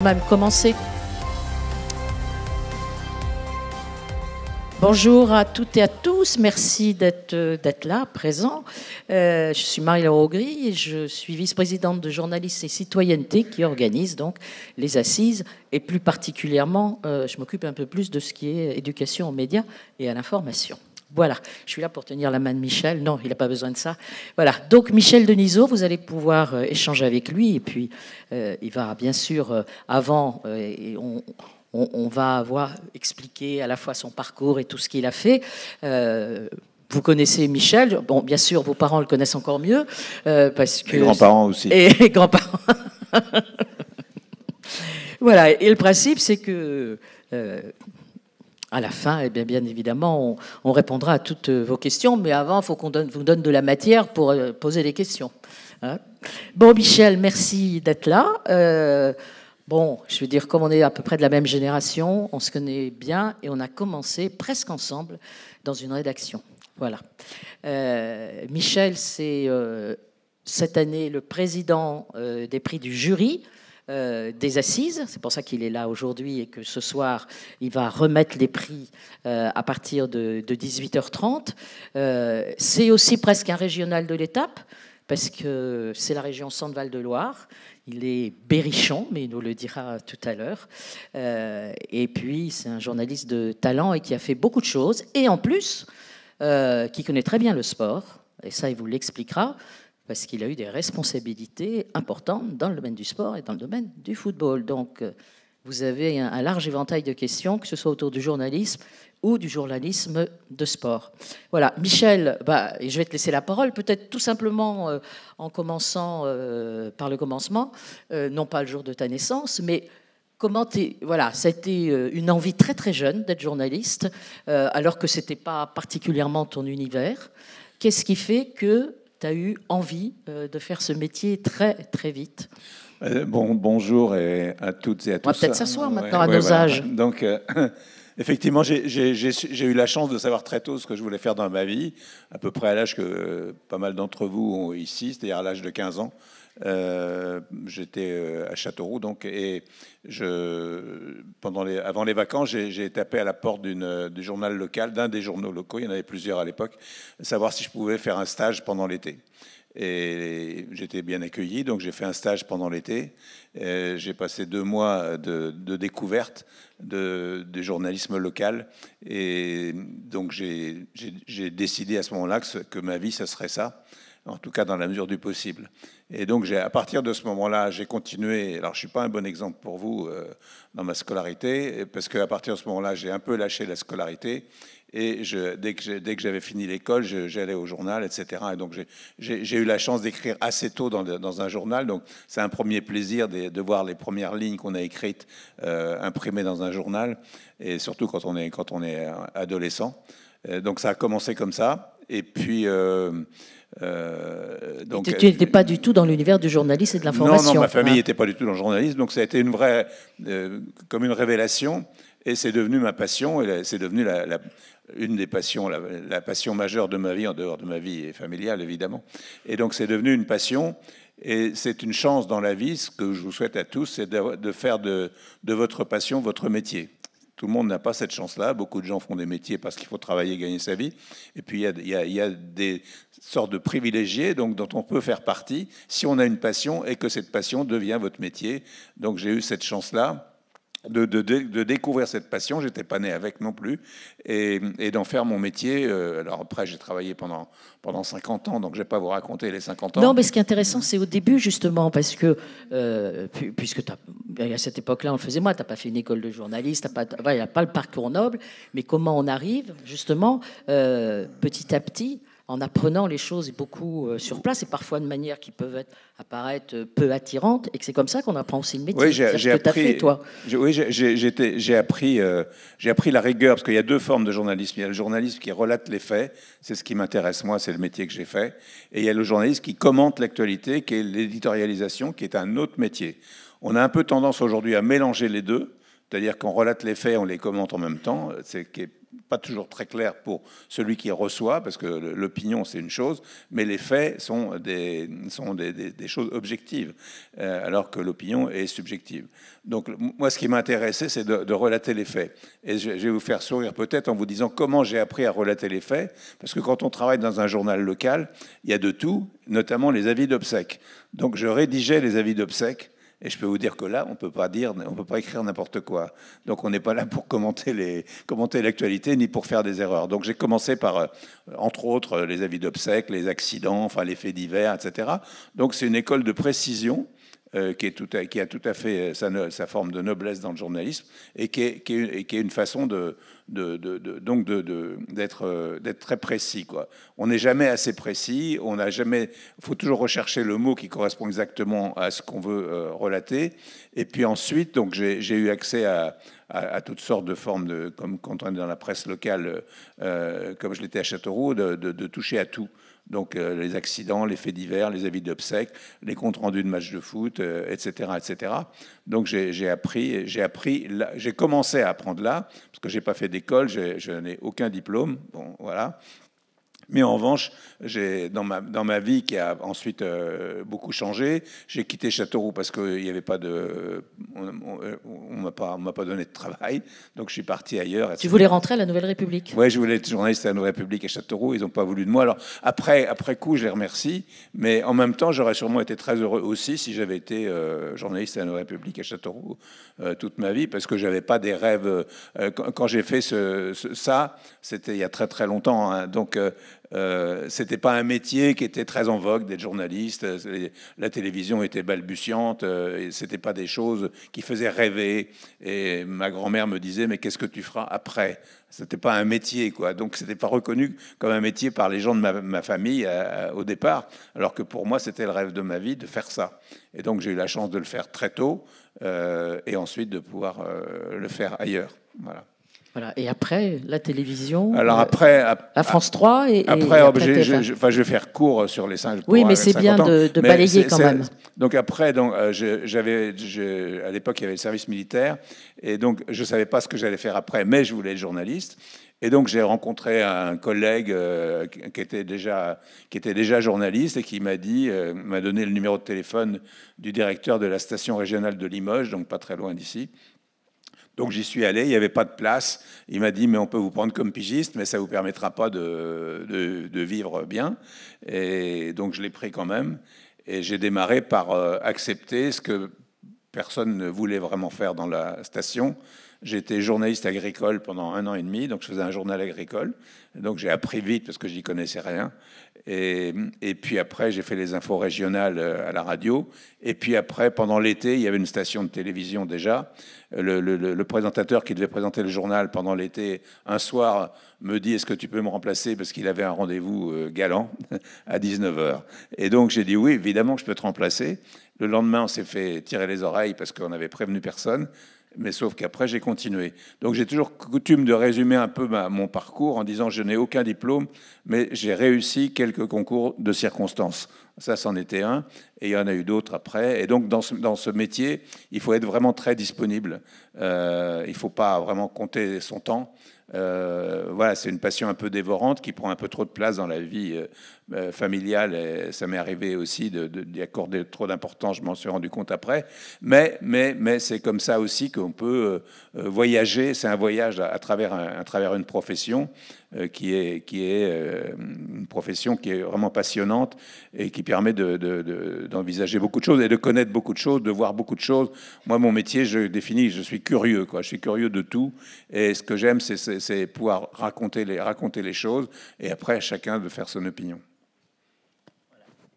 Même commencer. Bonjour à toutes et à tous, merci d'être là, présents. Je suis Marie-Laure Augry et je suis vice-présidente de Journalistes et Citoyenneté qui organise donc les assises et plus particulièrement, je m'occupe un peu plus de ce qui est éducation aux médias et à l'information. Voilà, je suis là pour tenir la main de Michel. Non, il n'a pas besoin de ça. Voilà, donc Michel Denisot, vous allez pouvoir échanger avec lui et puis il va bien sûr, avant, on va avoir expliqué à la fois son parcours et tout ce qu'il a fait. Vous connaissez Michel. Bon, bien sûr, vos parents le connaissent encore mieux. Parce que... Les grands-parents aussi. Et les grands-parents. Voilà, et le principe, c'est que... à la fin, eh bien évidemment, on répondra à toutes vos questions, mais avant, il faut qu'on vous donne de la matière pour poser les questions. Hein. Bon, Michel, merci d'être là. Bon, je veux dire, comme on est à peu près de la même génération, on se connaît bien et on a commencé presque ensemble dans une rédaction. Voilà. Michel, c'est cette année le président des prix du jury des assises. C'est pour ça qu'il est là aujourd'hui et que ce soir, il va remettre les prix à partir de 18h30. C'est aussi presque un régional de l'étape parce que c'est la région Centre-Val de Loire. Il est berrichon, mais il nous le dira tout à l'heure. Et puis, c'est un journaliste de talent et qui a fait beaucoup de choses. Et en plus, qui connaît très bien le sport. Et ça, il vous l'expliquera, parce qu'il a eu des responsabilités importantes dans le domaine du sport et dans le domaine du football. Donc, vous avez un large éventail de questions, que ce soit autour du journalisme ou du journalisme de sport. Voilà, Michel, je vais te laisser la parole, peut-être tout simplement en commençant par le commencement, non pas le jour de ta naissance, mais comment voilà, c'était une envie très très jeune d'être journaliste, alors que c'était pas particulièrement ton univers. Qu'est-ce qui fait que tu as eu envie de faire ce métier très très vite? Bonjour à toutes et à tous. On va peut-être s'asseoir maintenant à nos âges. Donc, effectivement, j'ai eu la chance de savoir très tôt ce que je voulais faire dans ma vie, à peu près à l'âge que pas mal d'entre vous ont ici, c'est-à-dire à l'âge de 15 ans. J'étais à Châteauroux, donc, et avant les vacances, j'ai tapé à la porte du journal local, d'un des journaux locaux, il y en avait plusieurs à l'époque, savoir si je pouvais faire un stage pendant l'été. Et j'étais bien accueilli, donc j'ai fait un stage pendant l'été. J'ai passé 2 mois de découverte du journalisme local. Et donc j'ai décidé à ce moment-là que ma vie, ce serait ça, en tout cas dans la mesure du possible. Et donc à partir de ce moment-là, j'ai continué. Alors je ne suis pas un bon exemple pour vous dans ma scolarité, parce qu'à partir de ce moment-là, j'ai un peu lâché la scolarité. Et dès que j'avais fini l'école, j'allais au journal, etc. Et donc j'ai eu la chance d'écrire assez tôt dans un journal. Donc c'est un premier plaisir de voir les premières lignes qu'on a écrites imprimées dans un journal, et surtout quand on est adolescent. Donc ça a commencé comme ça. Et puis donc, tu n'étais pas du tout dans l'univers du journalisme et de l'information. Non, ma famille n'était pas du tout dans le journalisme. Donc ça a été comme une révélation. Et c'est devenu ma passion, et c'est devenu une des passions, la passion majeure de ma vie, en dehors de ma vie familiale, évidemment. Et donc, c'est devenu une passion, et c'est une chance dans la vie. Ce que je vous souhaite à tous, c'est de faire de votre passion votre métier. Tout le monde n'a pas cette chance-là. Beaucoup de gens font des métiers parce qu'il faut travailler et gagner sa vie. Et puis, il y a des sortes de privilégiés donc, dont on peut faire partie si on a une passion et que cette passion devient votre métier. Donc, j'ai eu cette chance-là de découvrir cette passion. J'étais pas né avec non plus, et d'en faire mon métier. Alors après, j'ai travaillé pendant 50 ans, donc je vais pas vous raconter les 50 ans. Non, mais ce qui est intéressant, c'est au début, justement, parce que, puisque à cette époque-là, on le faisait moi, tu n'as pas fait une école de journaliste, il n'y a pas le parcours noble, mais comment on arrive, justement, petit à petit, en apprenant les choses beaucoup sur place, et parfois de manière qui peuvent apparaître peu attirantes, et que c'est comme ça qu'on apprend aussi le métier. Oui, j'ai appris, toi. Oui, j'ai appris la rigueur, parce qu'il y a 2 formes de journalisme. Il y a le journalisme qui relate les faits, c'est ce qui m'intéresse moi, c'est le métier que j'ai fait, et il y a le journalisme qui commente l'actualité, qui est l'éditorialisation, qui est un autre métier. On a un peu tendance aujourd'hui à mélanger les deux. C'est-à-dire qu'on relate les faits, on les commente en même temps, c'est qui est pas toujours très clair pour celui qui reçoit, parce que l'opinion, c'est une chose, mais les faits sont des choses objectives, alors que l'opinion est subjective. Donc, moi, ce qui m'intéressait, c'est de relater les faits. Et je vais vous faire sourire peut-être en vous disant comment j'ai appris à relater les faits, parce que quand on travaille dans un journal local, il y a de tout, notamment les avis d'obsèques. Donc, je rédigeais les avis d'obsèques. Et je peux vous dire que là, on peut pas écrire n'importe quoi. Donc, on n'est pas là pour commenter l'actualité ni pour faire des erreurs. Donc, j'ai commencé par, entre autres, les avis d'obsèques, les accidents, enfin les faits divers, etc. Donc, c'est une école de précision qui a tout à fait sa forme de noblesse dans le journalisme et qui est une façon d'être très précis, quoi. On n'est jamais assez précis, il faut toujours rechercher le mot qui correspond exactement à ce qu'on veut relater. Et puis ensuite, donc j'ai eu accès à toutes sortes de formes, comme quand on est dans la presse locale, comme je l'étais à Châteauroux, de toucher à tout. Donc les accidents, les faits divers, les avis d'obsèques, les comptes rendus de matchs de foot, etc., etc. Donc j'ai commencé à apprendre là, parce que j'ai pas fait d'école, je n'ai aucun diplôme. Bon, voilà. Mais en revanche, dans ma vie qui a ensuite beaucoup changé, j'ai quitté Châteauroux parce qu'il n'y avait pas on m'a pas donné de travail, donc je suis parti ailleurs. Tu voulais rentrer à la Nouvelle République? Oui, je voulais être journaliste à la Nouvelle République à Châteauroux, ils n'ont pas voulu de moi. Alors après coup, je les remercie, mais en même temps, j'aurais sûrement été très heureux aussi si j'avais été journaliste à la Nouvelle République à Châteauroux toute ma vie, parce que j'avais pas des rêves. Quand j'ai fait ça, c'était il y a très très longtemps, hein, donc c'était pas un métier qui était très en vogue d'être journaliste. La télévision était balbutiante, et c'était pas des choses qui faisaient rêver. Et ma grand-mère me disait mais qu'est-ce que tu feras après? C'était pas un métier, quoi. Donc c'était pas reconnu comme un métier par les gens de ma famille au départ, alors que pour moi c'était le rêve de ma vie de faire ça. Et donc j'ai eu la chance de le faire très tôt et ensuite de pouvoir le faire ailleurs. Voilà. Voilà. Et après, la télévision. Alors après, à France 3 et après, TF1. je vais faire court sur les 5. Oui, mais c'est bien de balayer quand même. Donc après, à l'époque, il y avait le service militaire, et donc je savais pas ce que j'allais faire après, mais je voulais être journaliste. Et donc j'ai rencontré un collègue qui était déjà journaliste et qui m'a donné le numéro de téléphone du directeur de la station régionale de Limoges, donc pas très loin d'ici. Donc j'y suis allé, il n'y avait pas de place. Il m'a dit, mais on peut vous prendre comme pigiste, mais ça ne vous permettra pas de vivre bien. Et donc je l'ai pris quand même. Et j'ai démarré par accepter ce que personne ne voulait vraiment faire dans la station. J'étais journaliste agricole pendant 1 an et demi, donc je faisais un journal agricole. Donc j'ai appris vite parce que j'y connaissais rien. Et puis après, j'ai fait les infos régionales à la radio. Et puis après, pendant l'été, il y avait une station de télévision déjà. Le présentateur qui devait présenter le journal pendant l'été, un soir, me dit « Est-ce que tu peux me remplacer ?» parce qu'il avait un rendez-vous galant à 19h. Et donc j'ai dit « Oui, évidemment que je peux te remplacer ». Le lendemain, on s'est fait tirer les oreilles parce qu'on n'avait prévenu personne. Mais sauf qu'après, j'ai continué. Donc, j'ai toujours coutume de résumer un peu mon parcours en disant je n'ai aucun diplôme, mais j'ai réussi quelques concours de circonstances. Ça, c'en était un, et il y en a eu d'autres après. Et donc, dans ce métier, il faut être vraiment très disponible. Il ne faut pas vraiment compter son temps. Voilà, c'est une passion un peu dévorante qui prend un peu trop de place dans la vie familiale. Et ça m'est arrivé aussi d'y accorder trop d'importance, je m'en suis rendu compte après. Mais c'est comme ça aussi qu'on peut voyager. C'est un voyage à travers une profession qui est une profession qui est vraiment passionnante et qui permet d'envisager beaucoup de choses et de connaître beaucoup de choses, de voir beaucoup de choses. Moi, mon métier, je définis, je suis curieux, quoi. Je suis curieux de tout. Et ce que j'aime, c'est pouvoir raconter les choses et après, à chacun de faire son opinion.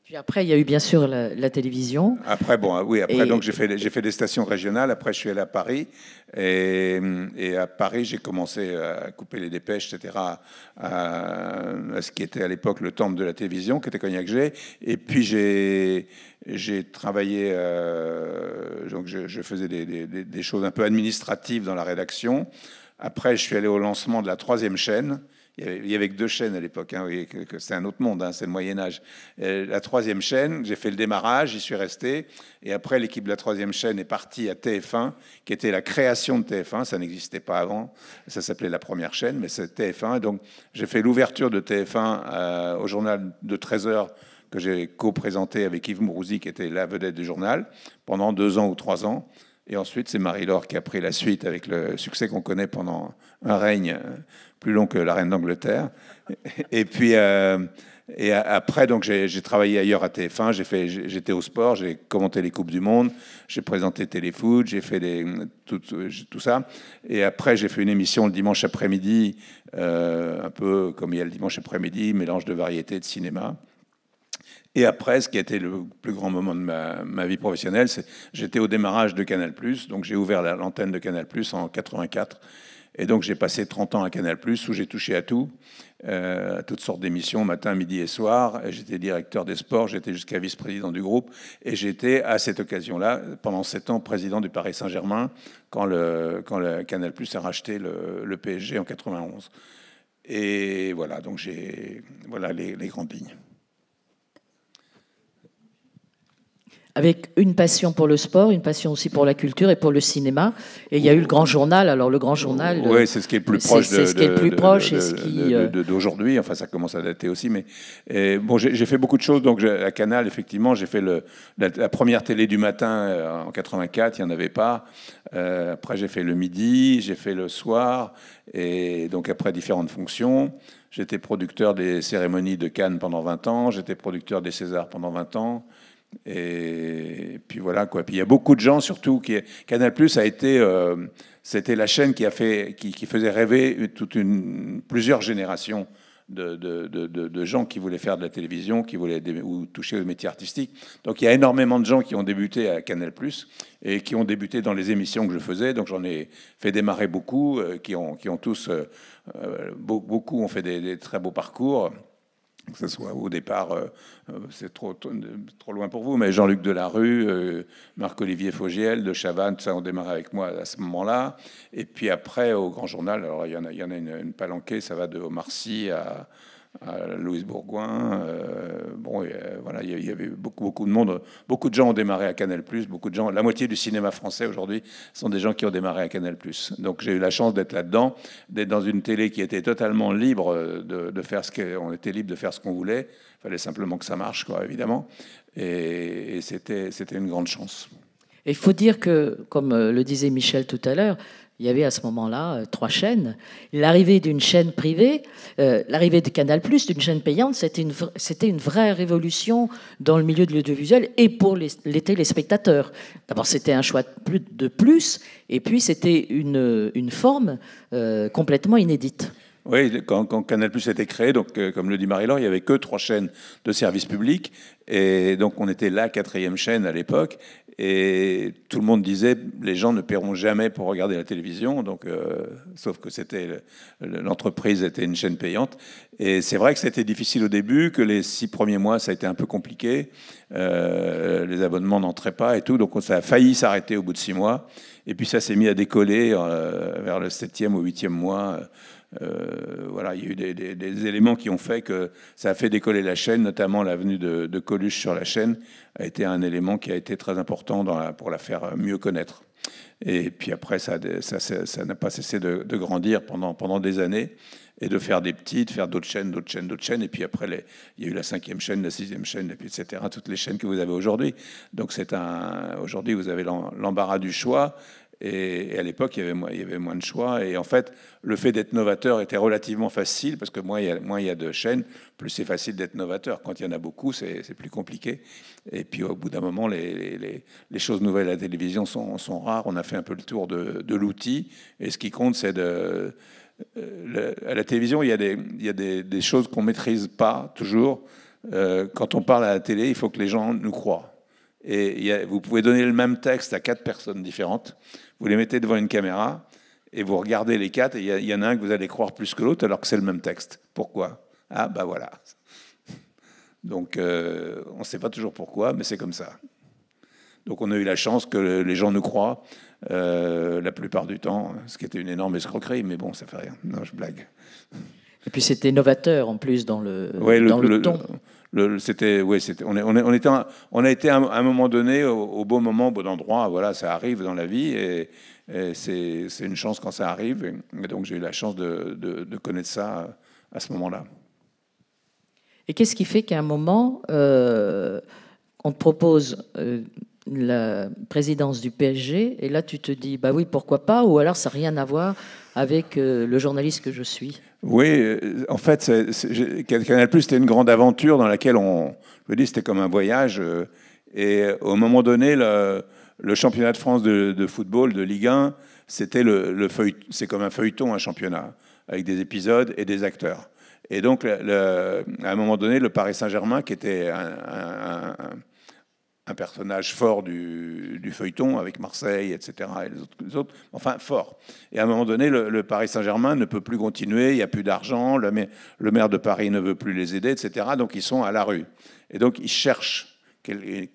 Puis après, il y a eu bien sûr la télévision. Après, donc j'ai fait des stations régionales. Après, je suis allé à Paris. Et à Paris, j'ai commencé à couper les dépêches, etc., à ce qui était à l'époque le temple de la télévision, qui était Cognac-G. Et puis, j'ai travaillé, donc je faisais des choses un peu administratives dans la rédaction. Après, je suis allé au lancement de la 3e chaîne, Il y avait que 2 chaînes à l'époque. Hein, c'est un autre monde, hein, c'est le Moyen-Âge. La 3e chaîne, j'ai fait le démarrage, j'y suis resté. Et après, l'équipe de la 3e chaîne est partie à TF1, qui était la création de TF1. Ça n'existait pas avant. Ça s'appelait la première chaîne, mais c'est TF1. Et donc, j'ai fait l'ouverture de TF1 au journal de 13h que j'ai co-présenté avec Yves Mourouzi, qui était la vedette du journal, pendant 2 ans ou 3 ans. Et ensuite, c'est Marie-Laure qui a pris la suite avec le succès qu'on connaît pendant un règne plus long que la reine d'Angleterre. Et puis, après, donc, j'ai travaillé ailleurs à TF1. J'étais au sport, j'ai commenté les Coupes du Monde, j'ai présenté Téléfoot, j'ai fait tout ça. Et après, j'ai fait une émission le dimanche après-midi, un peu comme il y a le dimanche après-midi, mélange de variété, de cinéma. Et après, ce qui a été le plus grand moment de ma vie professionnelle, c'est j'étais au démarrage de Canal+, donc j'ai ouvert l'antenne de Canal+, en 84. Et donc j'ai passé 30 ans à Canal+, où j'ai touché à tout, à toutes sortes d'émissions, matin, midi et soir. J'étais directeur des sports, j'étais jusqu'à vice-président du groupe. Et j'étais, à cette occasion-là, pendant 7 ans, président du Paris Saint-Germain, quand le Canal+ a racheté le PSG en 91. Et voilà, donc voilà les grandes lignes. Avec une passion pour le sport, une passion aussi pour la culture et pour le cinéma. Et il y a eu le Grand Journal. Alors le Grand Journal, oui, c'est ce qui est le plus proche d'aujourd'hui. Enfin, ça commence à dater aussi. Mais bon, j'ai fait beaucoup de choses. Donc à Canal, effectivement, j'ai fait la première télé du matin en 84. Il n'y en avait pas. Après, j'ai fait le midi, j'ai fait le soir, et donc après différentes fonctions. J'étais producteur des cérémonies de Cannes pendant 20 ans. J'étais producteur des Césars pendant 20 ans. Et puis voilà quoi. Puis il y a beaucoup de gens, surtout Canal+ a été, c'était la chaîne qui faisait rêver plusieurs générations de gens qui voulaient faire de la télévision, qui voulaient ou toucher au métier artistique. Donc il y a énormément de gens qui ont débuté à Canal+ et qui ont débuté dans les émissions que je faisais. Donc j'en ai fait démarrer beaucoup, qui ont tous beaucoup ont fait des très beaux parcours. Que ce soit au départ, c'est trop loin pour vous, mais Jean-Luc Delarue, Marc-Olivier Fogiel, de Chavannes, tout ça ont démarré avec moi à ce moment-là. Et puis après, au Grand Journal, alors il y en a une palanquée, ça va de Omar Sy à Louise Bourgoin. Voilà, il y avait beaucoup de monde. Beaucoup de gens ont démarré à Canal+. Beaucoup de gens, la moitié du cinéma français aujourd'hui sont des gens qui ont démarré à Canal+. Donc j'ai eu la chance d'être là-dedans, d'être dans une télé qui était totalement libre de faire on était libre de faire ce qu'on voulait. Il fallait simplement que ça marche, quoi, évidemment. Et c'était une grande chance. Il faut dire que, comme le disait Michel tout à l'heure, il y avait à ce moment-là 3 chaînes. L'arrivée d'une chaîne privée, l'arrivée de Canal+, d'une chaîne payante, c'était une vraie révolution dans le milieu de l'audiovisuel et pour les téléspectateurs. D'abord, c'était un choix de plus, et puis c'était une forme complètement inédite. Oui, quand Canal+ a été créé, donc comme le dit Marie-Laure, il n'y avait que 3 chaînes de service public, et donc on était la 4e chaîne à l'époque, et tout le monde disait les gens ne paieront jamais pour regarder la télévision, donc sauf que l'entreprise était une chaîne payante, et c'est vrai que c'était difficile au début, que les 6 premiers mois ça a été un peu compliqué, les abonnements n'entraient pas et tout, donc ça a failli s'arrêter au bout de 6 mois, et puis ça s'est mis à décoller vers le 7e ou 8e mois. Voilà, il y a eu des éléments qui ont fait que ça a fait décoller la chaîne, notamment la venue de Coluche sur la chaîne a été un élément qui a été très important pour la faire mieux connaître. Et puis après, ça n'a pas cessé de grandir pendant des années et de faire des petites, faire d'autres chaînes. Et puis après, il y a eu la 5e chaîne, la 6e chaîne, et puis etc. Toutes les chaînes que vous avez aujourd'hui. Donc aujourd'hui, vous avez l'embarras du choix. Et à l'époque, il y avait moins de choix. Et en fait, le fait d'être novateur était relativement facile, parce que moins il y a de chaînes, plus c'est facile d'être novateur. Quand il y en a beaucoup, c'est plus compliqué. Et puis au bout d'un moment, les choses nouvelles à la télévision sont rares. On a fait un peu le tour de l'outil. Et ce qui compte, c'est à la télévision, il y a des choses qu'on ne maîtrise pas toujours. Quand on parle à la télé, il faut que les gens nous croient. Et vous pouvez donner le même texte à 4 personnes différentes. Vous les mettez devant une caméra et vous regardez les 4 et il y en a un que vous allez croire plus que l'autre alors que c'est le même texte. Pourquoi? Ah, bah voilà. Donc, on ne sait pas toujours pourquoi, mais c'est comme ça. Donc, on a eu la chance que les gens nous croient la plupart du temps, ce qui était une énorme escroquerie, mais bon, ça fait rien. Non, je blague. Et puis c'était novateur en plus dans le, Ouais, dans le ton. On a été à un moment donné au bon moment, au bon endroit. Voilà, ça arrive dans la vie et c'est une chance quand ça arrive. Et donc j'ai eu la chance de connaître ça à ce moment-là. Et qu'est-ce qui fait qu'à un moment, on te propose la présidence du PSG et là tu te dis, bah oui, pourquoi pas, ou alors ça n'a rien à voir avec le journaliste que je suis? Oui, en fait, Canal+, c'était une grande aventure dans laquelle je me dis, c'était comme un voyage. Et au moment donné, le championnat de France de football, de Ligue 1, c'est comme un feuilleton, un championnat, avec des épisodes et des acteurs. Et donc, à un moment donné, le Paris Saint-Germain, qui était un personnage fort du feuilleton, avec Marseille, etc., et les autres, enfin fort. Et à un moment donné, le Paris Saint-Germain ne peut plus continuer, il n'y a plus d'argent, le maire de Paris ne veut plus les aider, etc., donc ils sont à la rue. Et donc ils cherchent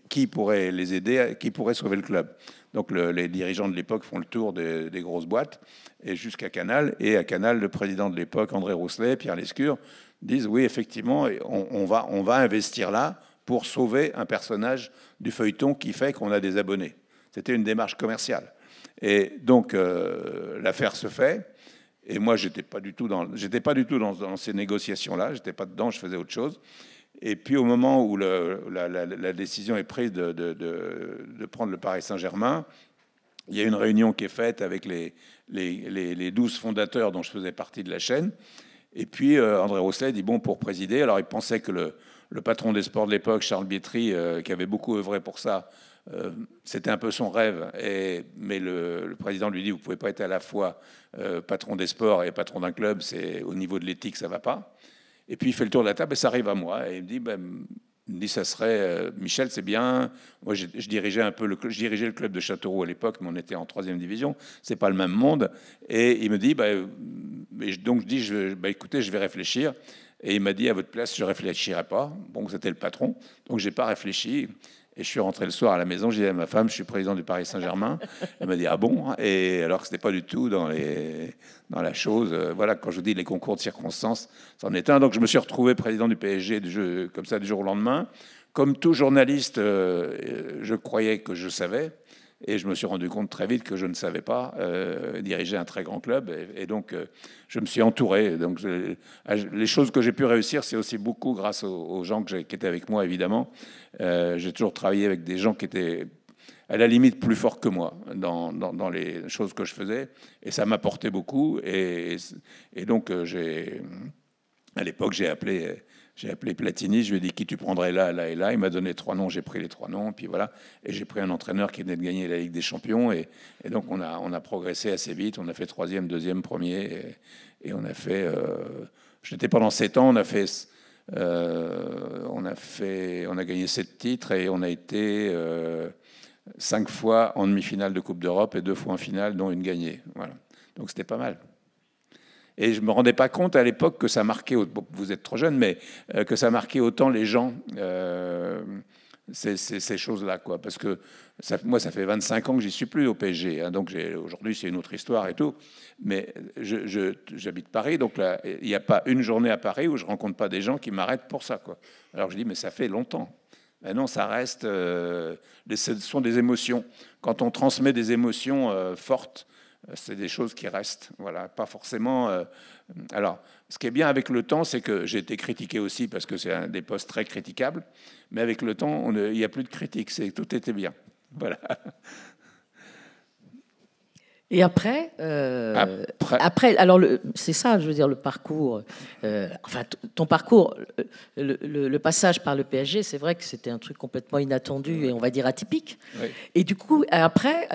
qui pourrait les aider, qui pourrait sauver le club. Donc les dirigeants de l'époque font le tour des grosses boîtes, et jusqu'à Canal. Et à Canal, le président de l'époque, André Rousselet, Pierre Lescure, disent, oui, effectivement, on va investir là, pour sauver un personnage du feuilleton qui fait qu'on a des abonnés. C'était une démarche commerciale. Et donc, l'affaire se fait. Et moi, j'étais pas du tout dans ces négociations-là. J'étais pas dedans, je faisais autre chose. Et puis, au moment où la décision est prise de prendre le Paris Saint-Germain, il y a une réunion qui est faite avec les 12 fondateurs dont je faisais partie de la chaîne. Et puis, André Rousselet dit, bon, pour présider, alors il pensait que le patron des sports de l'époque, Charles Bietri, qui avait beaucoup œuvré pour ça, c'était un peu son rêve. Mais le président lui dit, vous ne pouvez pas être à la fois patron des sports et patron d'un club, au niveau de l'éthique, ça ne va pas. Et puis il fait le tour de la table et ça arrive à moi. Et il me dit ça serait, Michel, c'est bien. Moi, je dirigeais je dirigeais le club de Châteauroux à l'époque, mais on était en 3e division. C'est pas le même monde. Et il me dit, donc je dis, écoutez, je vais réfléchir. Et il m'a dit, à votre place, je ne réfléchirai pas. Bon, c'était le patron. Donc, je n'ai pas réfléchi. Et je suis rentré le soir à la maison. J'ai dit à ma femme, je suis président du Paris Saint-Germain. Elle m'a dit, ah bon? Et alors que ce n'était pas du tout dans la chose. Voilà, quand je vous dis les concours de circonstances, c'en est un. Donc, je me suis retrouvé président du PSG comme ça, du jour au lendemain. Comme tout journaliste, je croyais que je savais. Et je me suis rendu compte très vite que je ne savais pas diriger un très grand club. Et donc, je me suis entouré. Donc, les choses que j'ai pu réussir, c'est aussi beaucoup grâce aux gens qui étaient avec moi, évidemment. J'ai toujours travaillé avec des gens qui étaient à la limite plus forts que moi dans les choses que je faisais. Et ça m'apportait beaucoup. Et donc, à l'époque, j'ai appelé Platini, je lui ai dit qui tu prendrais là, là et là. Il m'a donné 3 noms, j'ai pris les 3 noms, puis voilà. Et j'ai pris un entraîneur qui venait de gagner la Ligue des Champions. Et donc on a progressé assez vite. On a fait 3e, 2e, 1er. Et on a fait. J'étais pendant 7 ans. On a gagné 7 titres et on a été 5 fois en demi-finale de Coupe d'Europe et 2 fois en finale, dont une gagnée. Voilà. Donc c'était pas mal. Et je ne me rendais pas compte à l'époque que ça marquait, vous êtes trop jeune, mais que ça marquait autant les gens, ces choses-là, quoi. Parce que moi, ça fait 25 ans que j'y suis plus au PSG. Hein, donc aujourd'hui, c'est une autre histoire et tout. Mais j'habite Paris, donc là, il n'y a pas une journée à Paris où je ne rencontre pas des gens qui m'arrêtent pour ça, quoi. Alors je dis, mais ça fait longtemps. Ben non, ça reste... ce sont des émotions. Quand on transmet des émotions fortes, c'est des choses qui restent, voilà, pas forcément. Alors, ce qui est bien avec le temps, c'est que j'ai été critiqué aussi parce que c'est un des postes très critiquables, mais avec le temps, il n'y a plus de critiques, tout était bien, voilà. Et après, alors c'est ça, je veux dire, le parcours, enfin ton parcours, le passage par le PSG, c'est vrai que c'était un truc complètement inattendu et on va dire atypique. Oui. Et du coup, après,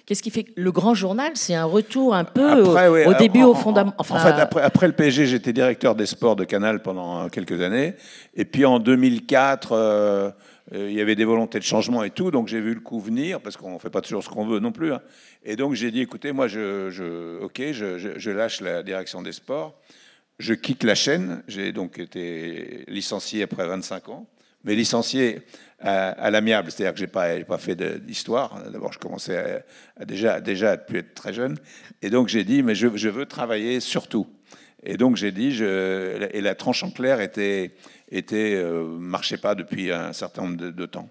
qu'est-ce qui fait que le grand journal, c'est un retour un peu au début, au fondament. En fait, après le PSG, j'étais directeur des sports de Canal pendant quelques années. Et puis en 2004, il y avait des volontés de changement et tout. Donc j'ai vu le coup venir, parce qu'on ne fait pas toujours ce qu'on veut non plus. Hein. Et donc j'ai dit, écoutez, moi, je lâche la direction des sports. Je quitte la chaîne. J'ai donc été licencié après 25 ans. Mais licencié à l'amiable, c'est-à-dire que j'ai pas fait d'histoire. D'abord, je commençais déjà à plus être très jeune. Et donc, j'ai dit, mais je veux travailler surtout. Et donc j'ai dit, et la tranche en clair marchait pas depuis un certain nombre de temps.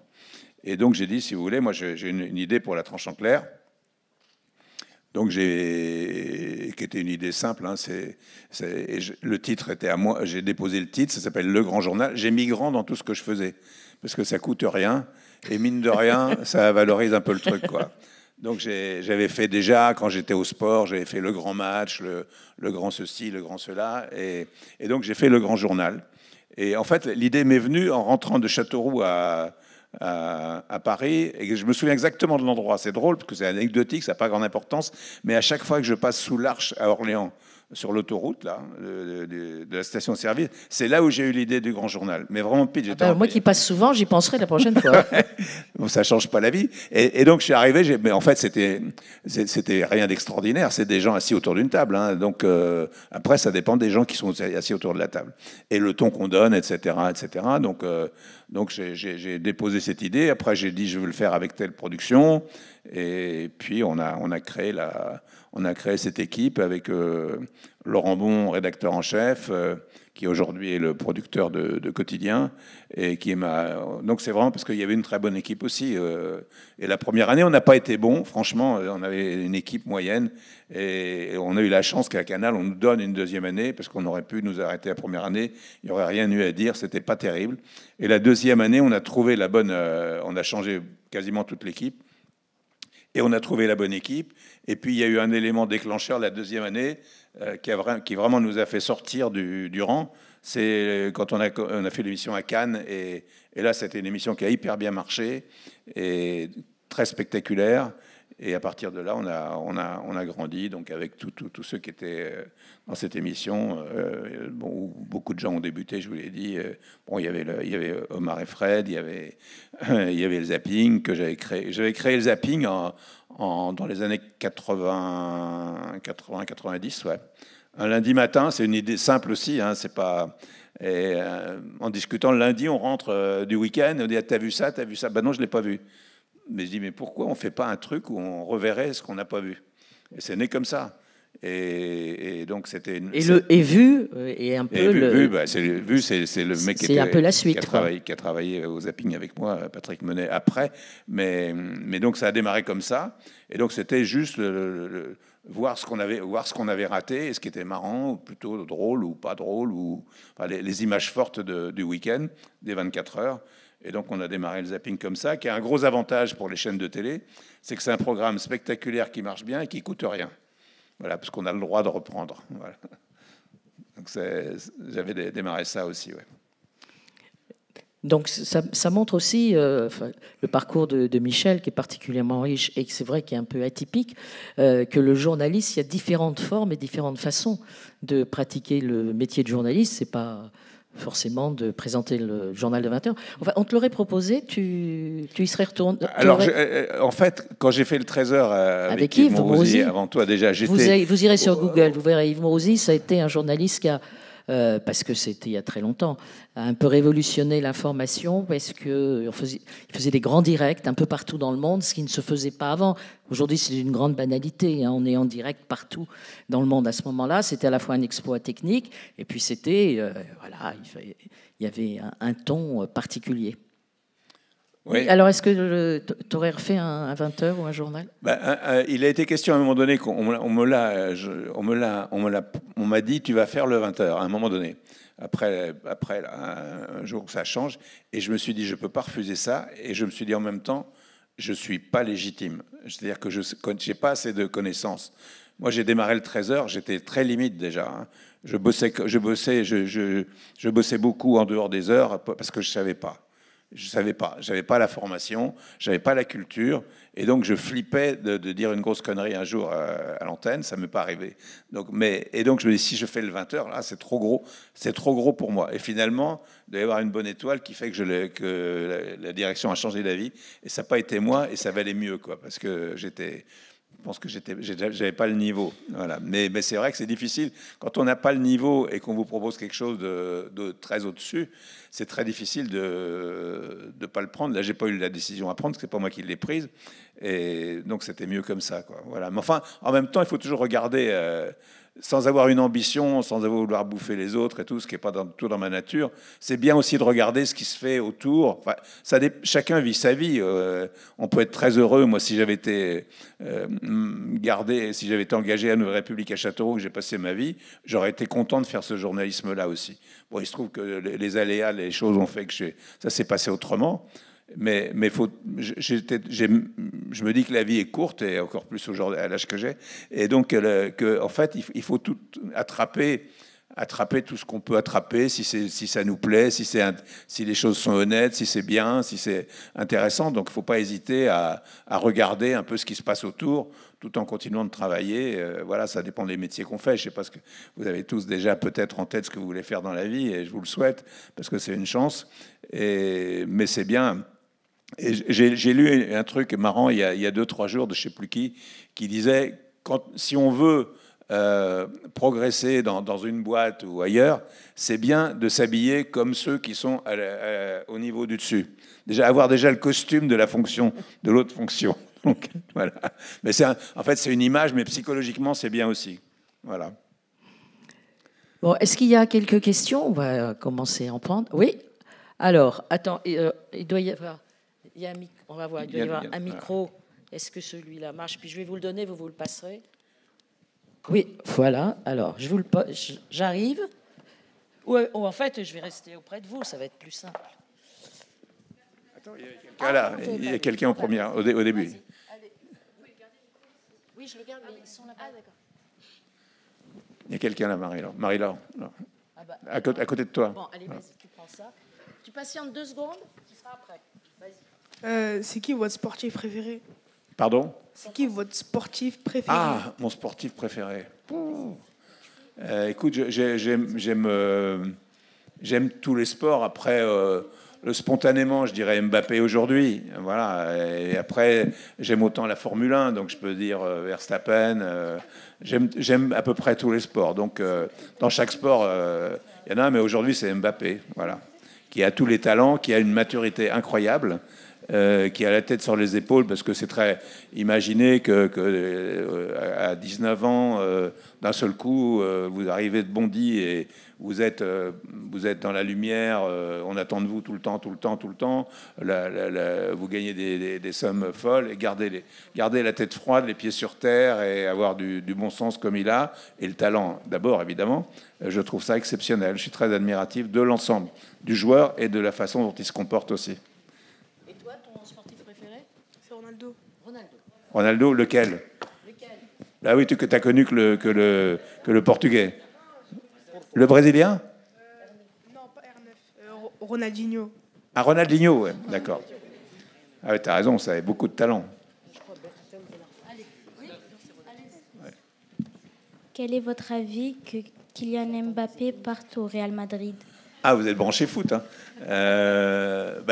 Et donc j'ai dit, si vous voulez, moi j'ai une idée pour la tranche en clair. Donc qui était une idée simple. Hein, le titre était à moi. J'ai déposé le titre. Ça s'appelle Le Grand Journal. J'ai mis grand dans tout ce que je faisais parce que ça coûte rien et mine de rien, ça valorise un peu le truc, quoi. Donc j'avais fait déjà quand j'étais au sport, j'avais fait le grand match, le grand ceci, le grand cela, et donc j'ai fait Le Grand Journal. Et en fait, l'idée m'est venue en rentrant de Châteauroux à Paris, et je me souviens exactement de l'endroit. C'est drôle parce que c'est anecdotique, ça n'a pas grande importance, mais à chaque fois que je passe sous l'Arche à Orléans, sur l'autoroute là, de la station-service, c'est là où j'ai eu l'idée du Grand Journal. Mais vraiment pile. Moi qui passe souvent, j'y penserai la prochaine fois. Bon, ça change pas la vie. Et donc je suis arrivé, mais en fait c'était rien d'extraordinaire. C'est des gens assis autour d'une table. Hein. Donc après, ça dépend des gens qui sont assis autour de la table et le ton qu'on donne, etc., etc. Donc j'ai déposé cette idée. Après j'ai dit je veux le faire avec telle production. Et puis on a créé cette équipe avec Laurent Bon, rédacteur en chef, qui aujourd'hui est le producteur de Quotidien, et donc c'est vraiment parce qu'il y avait une très bonne équipe aussi. Et la première année, on n'a pas été bon, franchement, on avait une équipe moyenne, et on a eu la chance qu'à Canal, on nous donne une deuxième année, parce qu'on aurait pu nous arrêter la première année, il n'y aurait rien eu à dire, c'était pas terrible. Et la deuxième année, on a trouvé la bonne, on a changé quasiment toute l'équipe. Et on a trouvé la bonne équipe. Et puis, il y a eu un élément déclencheur la deuxième année qui vraiment nous a fait sortir du rang. C'est quand on a fait l'émission à Cannes. Et là, c'était une émission qui a hyper bien marché et très spectaculaire. Et à partir de là, on a grandi, donc avec tous ceux qui étaient dans cette émission, où beaucoup de gens ont débuté, je vous l'ai dit. Bon, il y avait Omar et Fred, il y avait le zapping que j'avais créé. J'avais créé le zapping dans les années 80-90, ouais. Un lundi matin, c'est une idée simple aussi, hein, c'est pas... Et, en discutant le lundi, on rentre du week-end, on dit, t'as vu ça, t'as vu ça? Ben non, je l'ai pas vu. Mais je dis, mais pourquoi on ne fait pas un truc où on reverrait ce qu'on n'a pas vu? Et c'est né comme ça. Et donc c'était une... Et vu est un peu c'est le mec qui un peu la suite, qui a travaillé au zapping avec moi, Patrick Menet, après. Mais donc ça a démarré comme ça. Et donc c'était juste voir ce qu'on avait raté, et ce qui était marrant, ou plutôt drôle ou pas drôle, ou enfin, les images fortes du week-end, des 24 heures. Et donc, on a démarré le zapping comme ça, qui a un gros avantage pour les chaînes de télé, c'est que c'est un programme spectaculaire qui marche bien et qui coûte rien. Voilà, parce qu'on a le droit de reprendre. Voilà. Donc, j'avais démarré ça aussi, ouais. Donc, ça montre aussi le parcours de Michel, qui est particulièrement riche et c'est vrai qu'il est un peu atypique, que le journaliste, il y a différentes formes et différentes façons de pratiquer le métier de journaliste. C'est pas forcément de présenter le journal de 20 heures. Enfin, on te l'aurait proposé, tu y serais retourné. Alors, en fait, quand j'ai fait le 13 heures avec Yves Mourouzi, avant toi déjà, vous irez sur Google, vous verrez, Yves Mourouzi, ça a été un journaliste qui a, parce que c'était il y a très longtemps, a un peu révolutionné l'information, parce qu'il faisait des grands directs un peu partout dans le monde, ce qui ne se faisait pas avant. Aujourd'hui, c'est une grande banalité, hein, on est en direct partout dans le monde. À ce moment-là, c'était à la fois un exploit technique, et puis c'était, voilà, il y avait un ton particulier. Oui. Alors, est-ce que tu aurais refait un 20h ou un journal? Il a été question à un moment donné, on m'a dit, tu vas faire le 20h à un moment donné. Après un jour, ça change. Et je me suis dit, je ne peux pas refuser ça. Et je me suis dit en même temps, je ne suis pas légitime. C'est-à-dire que je n'ai pas assez de connaissances. Moi, j'ai démarré le 13h, j'étais très limite déjà. Hein. Je bossais beaucoup en dehors des heures parce que je ne savais pas. Je savais pas, j'avais pas la formation, j'avais pas la culture, et donc je flippais de dire une grosse connerie un jour à l'antenne, ça m'est pas arrivé. Donc, et donc je me dis, si je fais le 20h, là, c'est trop gros pour moi. Et finalement, il doit y avoir une bonne étoile qui fait que la direction a changé d'avis, et ça n'a pas été moi, et ça valait mieux, quoi, parce que je pense que j'avais pas le niveau. Voilà. Mais c'est vrai que c'est difficile. Quand on n'a pas le niveau et qu'on vous propose quelque chose de très au-dessus, c'est très difficile de ne pas le prendre. Là, j'ai pas eu la décision à prendre, parce que c'est pas moi qui l'ai prise. Et donc, c'était mieux comme ça, quoi. Voilà. Mais enfin, en même temps, il faut toujours regarder sans avoir une ambition, sans avoir vouloir bouffer les autres et tout, ce qui n'est pas tout dans ma nature. C'est bien aussi de regarder ce qui se fait autour. Enfin, chacun vit sa vie. On peut être très heureux. Moi, si j'avais été gardé, si j'avais été engagé à Nouvelle République à Châteauroux, où j'ai passé ma vie, j'aurais été content de faire ce journalisme-là aussi. Bon, il se trouve que les aléas, les choses ont fait que ça s'est passé autrement. Mais je me dis que la vie est courte, et encore plus aujourd'hui à l'âge que j'ai, et donc en fait il faut tout attraper tout ce qu'on peut attraper, si ça nous plaît, si les choses sont honnêtes, si c'est bien, si c'est intéressant. Donc il ne faut pas hésiter à regarder un peu ce qui se passe autour, tout en continuant de travailler. Voilà, ça dépend des métiers qu'on fait. Je ne sais pas ce que vous avez tous déjà peut-être en tête ce que vous voulez faire dans la vie, et je vous le souhaite parce que c'est une chance. Mais c'est bien. Et j'ai lu un truc marrant il y a 2-3 jours de je ne sais plus qui disait si on veut progresser dans une boîte ou ailleurs, c'est bien de s'habiller comme ceux qui sont au niveau du dessus. Avoir le costume de la fonction, de l'autre fonction. Donc, voilà. Mais en fait, c'est une image, mais psychologiquement, c'est bien aussi. Voilà. Bon, est-ce qu'il y a quelques questions? On va commencer à en prendre. Oui. Alors, attends, il doit y avoir... on va voir, il doit y avoir un micro. Est-ce que celui-là marche? Puis je vais vous le donner, vous le passerez. Oui, voilà. Alors, j'arrive. Ou en fait, je vais rester auprès de vous, ça va être plus simple. Attends, il y a quelqu'un au début. Oui, je le garde, mais ils sont là-bas. Ah, d'accord. Il y a quelqu'un là, Marie-Laure. À côté de toi. Bon, allez, vas-y, tu prends ça. Tu patientes 2 secondes, tu seras après. Vas-y. C'est qui votre sportif préféré? Pardon? C'est qui votre sportif préféré? Ah, mon sportif préféré. Écoute, j'aime tous les sports. Après, spontanément, je dirais Mbappé aujourd'hui. Voilà. Et après, j'aime autant la Formule 1, donc je peux dire Verstappen. J'aime à peu près tous les sports. Donc, dans chaque sport, il y en a un, mais aujourd'hui, c'est Mbappé. Voilà. Qui a tous les talents, qui a une maturité incroyable. Qui a la tête sur les épaules, parce que c'est très... Imaginez à 19 ans, d'un seul coup, vous arrivez de Bondy et vous êtes dans la lumière, on attend de vous tout le temps. Vous gagnez des sommes folles, et garder la tête froide, les pieds sur terre, et avoir du bon sens comme il a, et le talent d'abord, évidemment. Je trouve ça exceptionnel. Je suis très admiratif de l'ensemble du joueur et de la façon dont il se comporte aussi. Ronaldo, lequel? Ah oui, tu as connu que le portugais. Le brésilien? Non, pas R9. Ronaldinho. Ah, Ronaldinho, ouais, d'accord. Ah oui, tu as raison, ça avait beaucoup de talent. Quel est votre avis que Kylian Mbappé parte au Real Madrid? Ah, vous êtes branché foot, hein.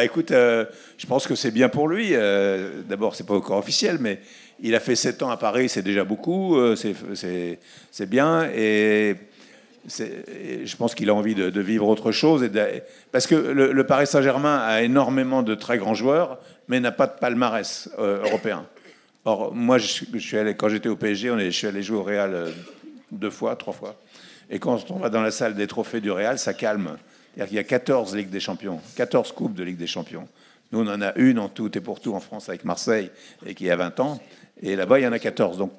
Écoute, je pense que c'est bien pour lui. D'abord, c'est pas encore officiel, mais il a fait 7 ans à Paris, c'est déjà beaucoup. C'est bien, et je pense qu'il a envie de vivre autre chose. Parce que le Paris Saint-Germain a énormément de très grands joueurs, mais n'a pas de palmarès européen. Or, moi, quand j'étais au PSG, je suis allé jouer au Real 2 fois, 3 fois. Et quand on va dans la salle des trophées du Real, ça calme. Il y a 14 Ligues des Champions, 14 Coupes de Ligue des Champions. Nous, on en a une en tout et pour tout en France avec Marseille, et qui a 20 ans. Et là-bas, il y en a 14. Donc,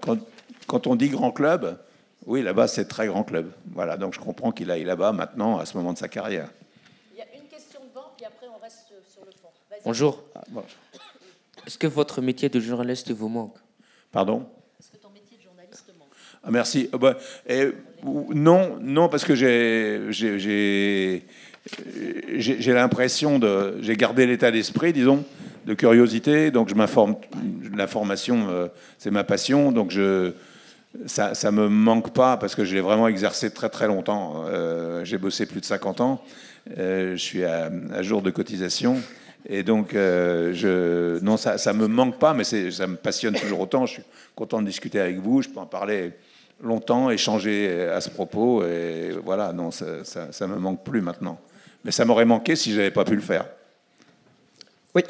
quand on dit grand club, oui, là-bas, c'est très grand club. Voilà, donc je comprends qu'il aille là-bas maintenant, à ce moment de sa carrière. Il y a une question devant, puis après, on reste sur le fond. Bonjour. Bonjour. Est-ce que votre métier de journaliste vous manque? Pardon? Est-ce que ton métier de journaliste manque? Ah, merci. Non, parce que j'ai l'impression j'ai gardé l'état d'esprit, disons, de curiosité. Donc je m'informe. L'information, c'est ma passion. Donc ça me manque pas, parce que je l'ai vraiment exercé très très longtemps. J'ai bossé plus de 50 ans. Je suis à jour de cotisation. Et donc, non, ça me manque pas, mais ça me passionne toujours autant. Je suis content de discuter avec vous. Je peux en parler longtemps, échanger à ce propos. Et voilà, non, ça me manque plus maintenant. Mais ça m'aurait manqué si je n'avais pas pu le faire. Oui.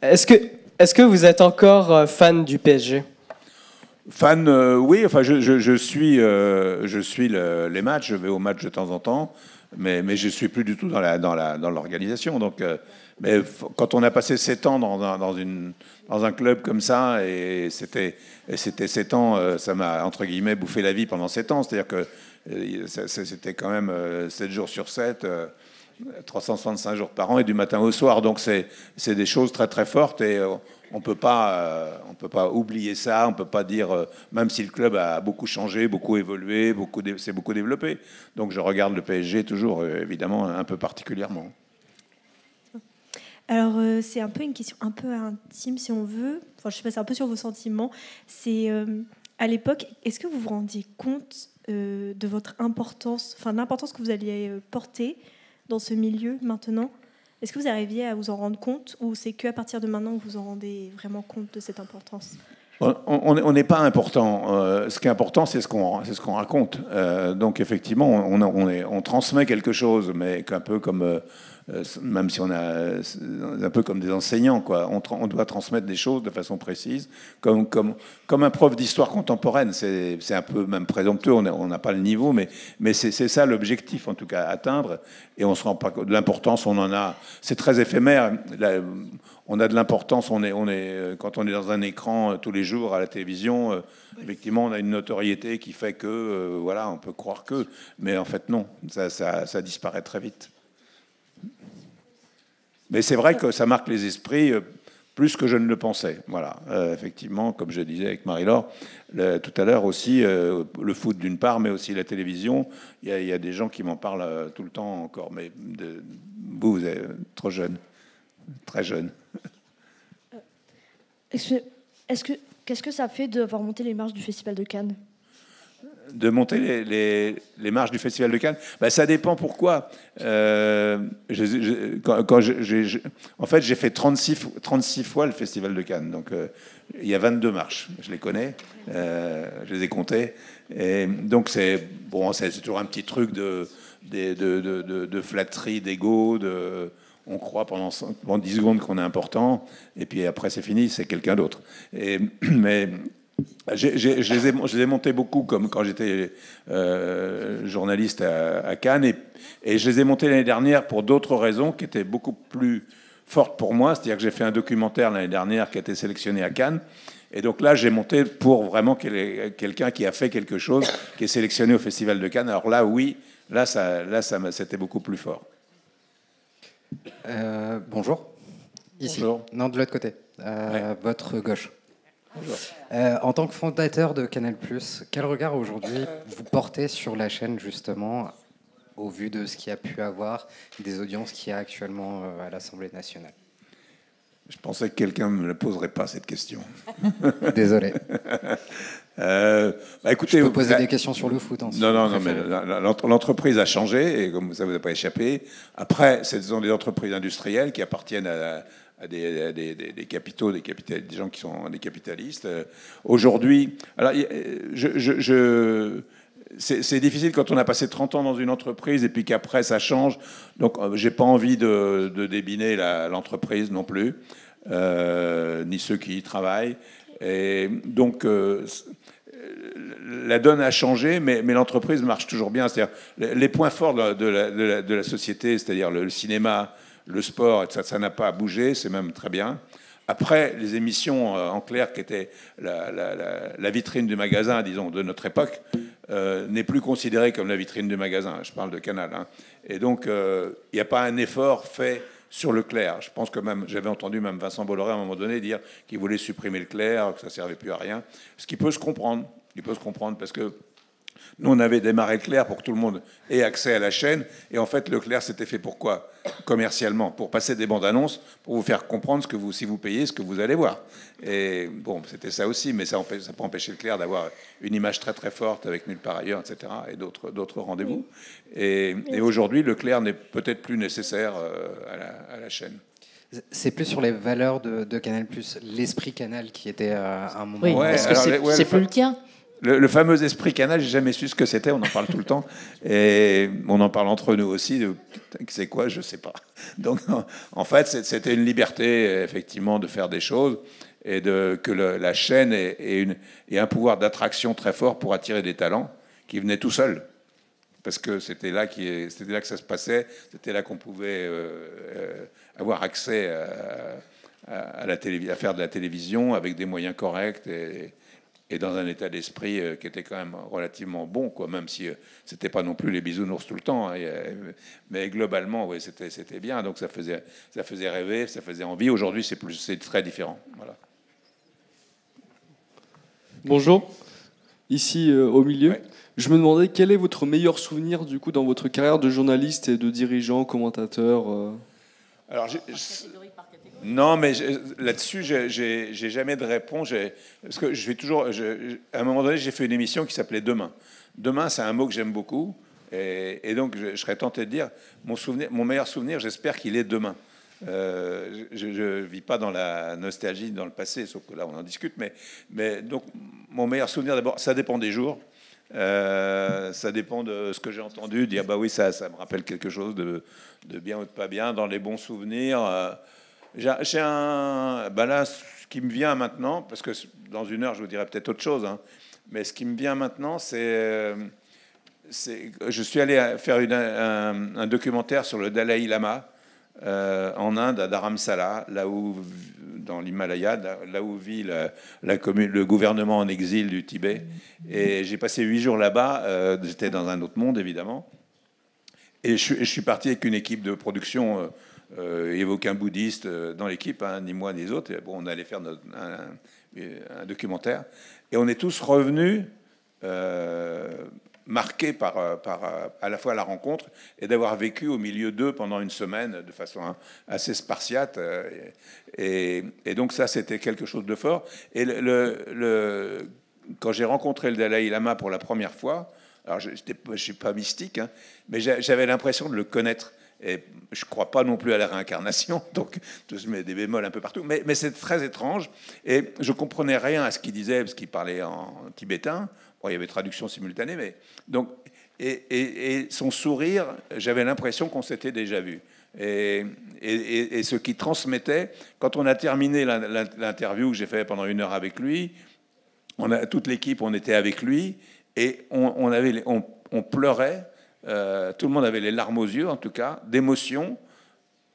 Est-ce que vous êtes encore fan du PSG? Fan, oui, enfin, je suis les matchs, je vais aux matchs de temps en temps, mais je suis plus du tout dans l'organisation. Donc, quand on a passé 7 ans dans un club comme ça, et c'était 7 ans, ça m'a, entre guillemets, bouffé la vie pendant 7 ans. C'est-à-dire que c'était quand même 7 jours sur 7, 365 jours par an et du matin au soir. Donc, c'est des choses très, très fortes et on peut pas oublier ça. On peut pas dire, même si le club a beaucoup changé, beaucoup évolué, s'est beaucoup développé. Donc, je regarde le PSG toujours, évidemment, un peu particulièrement. Alors, c'est un peu une question un peu intime, si on veut. Enfin, je sais pas, c'est un peu sur vos sentiments. C'est, à l'époque, est-ce que vous vous rendiez compte de votre importance, enfin, l'importance que vous alliez porter dans ce milieu maintenant? Est-ce que vous arriviez à vous en rendre compte, ou c'est qu'à partir de maintenant que vous en rendez vraiment compte de cette importance? On n'est pas important. Ce qui est important, c'est ce qu'on raconte. Donc, effectivement, on transmet quelque chose, mais un peu comme... même si on a un peu comme des enseignants, quoi. On doit transmettre des choses de façon précise, comme un prof d'histoire contemporaine. C'est un peu même présomptueux, on n'a pas le niveau, mais c'est ça l'objectif, en tout cas, à atteindre. Et on se rend pas compte de l'importance, on en a. C'est très éphémère. On a de l'importance, quand on est dans un écran tous les jours à la télévision, effectivement, on a une notoriété qui fait que, voilà, on peut croire que, mais en fait, non, ça disparaît très vite. Mais c'est vrai que ça marque les esprits plus que je ne le pensais. Voilà, effectivement, comme je disais avec Marie-Laure tout à l'heure aussi, le foot d'une part, mais aussi la télévision. Il y a des gens qui m'en parlent tout le temps encore. Mais vous êtes trop jeune, très jeune. Qu'est-ce que ça fait d'avoir monté les marches du Festival de Cannes? De monter les marches du Festival de Cannes, ça dépend pourquoi. En fait, j'ai fait 36 fois le Festival de Cannes. Donc, il y a 22 marches. Je les connais, je les ai comptées. Et donc, c'est toujours un petit truc de flatterie, d'ego, on croit pendant 10 secondes qu'on est important, et puis après, c'est fini, c'est quelqu'un d'autre. Mais... Je les ai montés beaucoup, comme quand j'étais journaliste à Cannes, et je les ai montés l'année dernière pour d'autres raisons qui étaient beaucoup plus fortes pour moi. C'est-à-dire que j'ai fait un documentaire l'année dernière qui a été sélectionné à Cannes, et donc là j'ai monté pour vraiment quelqu'un qui a fait quelque chose, qui est sélectionné au Festival de Cannes. Alors là, oui, c'était beaucoup plus fort. Bonjour. Ici. Bonjour. Non, de l'autre côté. Ouais. Votre gauche. En tant que fondateur de Canal+, quel regard aujourd'hui vous portez sur la chaîne, justement, au vu de ce qu'il y a pu avoir, des audiences qu'il y a actuellement à l'Assemblée nationale? Je pensais que quelqu'un ne me poserait pas cette question. Désolé. Écoutez, je peux poser des questions sur le foot. Non, mais l'entreprise a changé, et comme ça ne vous a pas échappé. Après, ce sont des entreprises industrielles qui appartiennent à des capitaux, des gens qui sont des capitalistes. Aujourd'hui, alors, c'est difficile quand on a passé 30 ans dans une entreprise et puis qu'après ça change. Donc, j'ai pas envie de débiner l'entreprise non plus, ni ceux qui y travaillent. Et donc, la donne a changé, mais l'entreprise marche toujours bien. C'est-à-dire, les points forts de la société, c'est-à-dire le cinéma, le sport, ça n'a pas bougé, c'est même très bien. Après, les émissions en clair, qui étaient la vitrine du magasin, disons, de notre époque, n'est plus considérée comme la vitrine du magasin. Je parle de Canal. Et donc, il n'y a pas un effort fait sur le clair. Je pense que même, j'avais entendu même Vincent Bolloré à un moment donné dire qu'il voulait supprimer le clair, que ça ne servait plus à rien. Ce qui peut se comprendre. Il peut se comprendre parce que nous, on avait démarré le clair pour que tout le monde ait accès à la chaîne. Et en fait, le clair, c'était fait pour quoi? Commercialement, pour passer des bandes annonces, pour vous faire comprendre si vous payez, ce que vous allez voir. Et bon, c'était ça aussi, mais ça peut empêcher le clair d'avoir une image très très forte avec Nulle part ailleurs, etc. et d'autres rendez-vous. Et aujourd'hui, le clair n'est peut-être plus nécessaire à la chaîne. C'est plus sur les valeurs de Canal+, l'esprit Canal qui était à un moment... Oui, est-ce que c'est plus le tien? Le fameux esprit Canal, j'ai jamais su ce que c'était. On en parle tout le temps, et on en parle entre nous aussi. C'est quoi? Je sais pas. Donc, en fait, c'était une liberté effectivement de faire des choses. et que la chaîne ait un pouvoir d'attraction très fort pour attirer des talents qui venaient tout seuls. Parce que c'était là que ça se passait, c'était là qu'on pouvait avoir accès à faire de la télévision avec des moyens corrects et dans un état d'esprit qui était quand même relativement bon, quoi, même si c'était pas non plus les bisounours tout le temps, hein, mais globalement, ouais, c'était bien, donc ça faisait rêver, ça faisait envie. Aujourd'hui, c'est très différent. Voilà. Bonjour, ici au milieu. Ouais. Je me demandais quel est votre meilleur souvenir du coup dans votre carrière de journaliste et de dirigeant, commentateur. Alors, non, mais là-dessus, j'ai jamais de réponse. Parce que je fais toujours. À un moment donné, j'ai fait une émission qui s'appelait Demain. Demain, c'est un mot que j'aime beaucoup, et donc je serais tenté de dire mon meilleur souvenir. J'espère qu'il est demain. Je vis pas dans la nostalgie, dans le passé, sauf que là, on en discute. Mais donc, mon meilleur souvenir, d'abord, ça dépend des jours. Ça dépend de ce que j'ai entendu, dire bah oui, ça me rappelle quelque chose de bien ou de pas bien. Dans les bons souvenirs, j'ai là, ce qui me vient maintenant, parce que dans une heure je vous dirai peut-être autre chose, hein, mais ce qui me vient maintenant, c'est je suis allé faire un documentaire sur le Dalai Lama en Inde, à Dharamsala, là où, dans l'Himalaya, là où vit le gouvernement en exil du Tibet. Et j'ai passé 8 jours là-bas. J'étais dans un autre monde, évidemment. Et je suis parti avec une équipe de production. Il n'y avait aucun bouddhiste dans l'équipe, hein, ni moi ni les autres. Et bon, on allait faire un documentaire. Et on est tous revenus marqué par à la fois la rencontre et d'avoir vécu au milieu d'eux pendant une semaine de façon assez spartiate. Et donc ça, c'était quelque chose de fort. Et quand j'ai rencontré le Dalai Lama pour la première fois, alors je ne suis pas mystique, hein, mais j'avais l'impression de le connaître. Et je ne crois pas non plus à la réincarnation, donc je mets des bémols un peu partout. Mais c'est très étrange. Et je ne comprenais rien à ce qu'il disait, parce qu'il parlait en tibétain. Bon, il y avait traduction simultanée, mais donc et son sourire, j'avais l'impression qu'on s'était déjà vu. Et ce qu'il transmettait, quand on a terminé l'interview que j'ai fait pendant 1 heure avec lui, toute l'équipe, on était avec lui et on pleurait. Tout le monde avait les larmes aux yeux, en tout cas, d'émotion,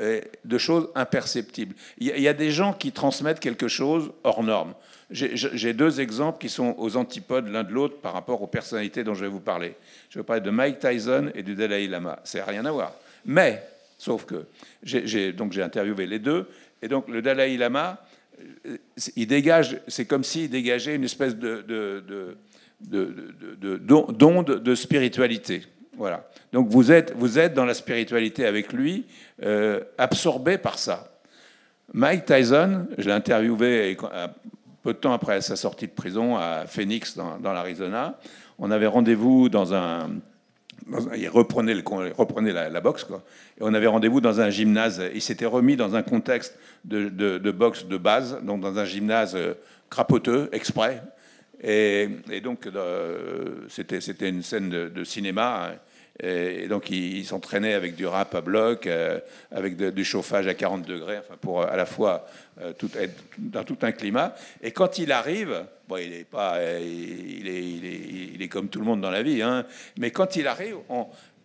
de choses imperceptibles. Il y a des gens qui transmettent quelque chose hors norme. J'ai 2 exemples qui sont aux antipodes l'un de l'autre par rapport aux personnalités dont je vais vous parler. Je vais parler de Mike Tyson et du Dalai Lama. Ça n'a rien à voir. Mais, sauf que j'ai interviewé les deux. Et donc, le Dalai Lama, il dégage, c'est comme s'il dégageait une espèce d'onde de spiritualité. Voilà. Donc, vous êtes dans la spiritualité avec lui, absorbé par ça. Mike Tyson, je l'ai interviewé peu de temps après sa sortie de prison à Phoenix, dans l'Arizona. On avait rendez-vous il reprenait la boxe, quoi. Et on avait rendez-vous dans un gymnase. Il s'était remis dans un contexte de boxe de base, donc dans un gymnase crapoteux, exprès. Et donc, c'était une scène de cinéma. Et donc, il s'entraînait avec du rap à bloc, avec du chauffage à 40 degrés, enfin, pour à la fois être dans tout un climat. Et quand il arrive, bon, il est comme tout le monde dans la vie, hein, mais quand il arrive,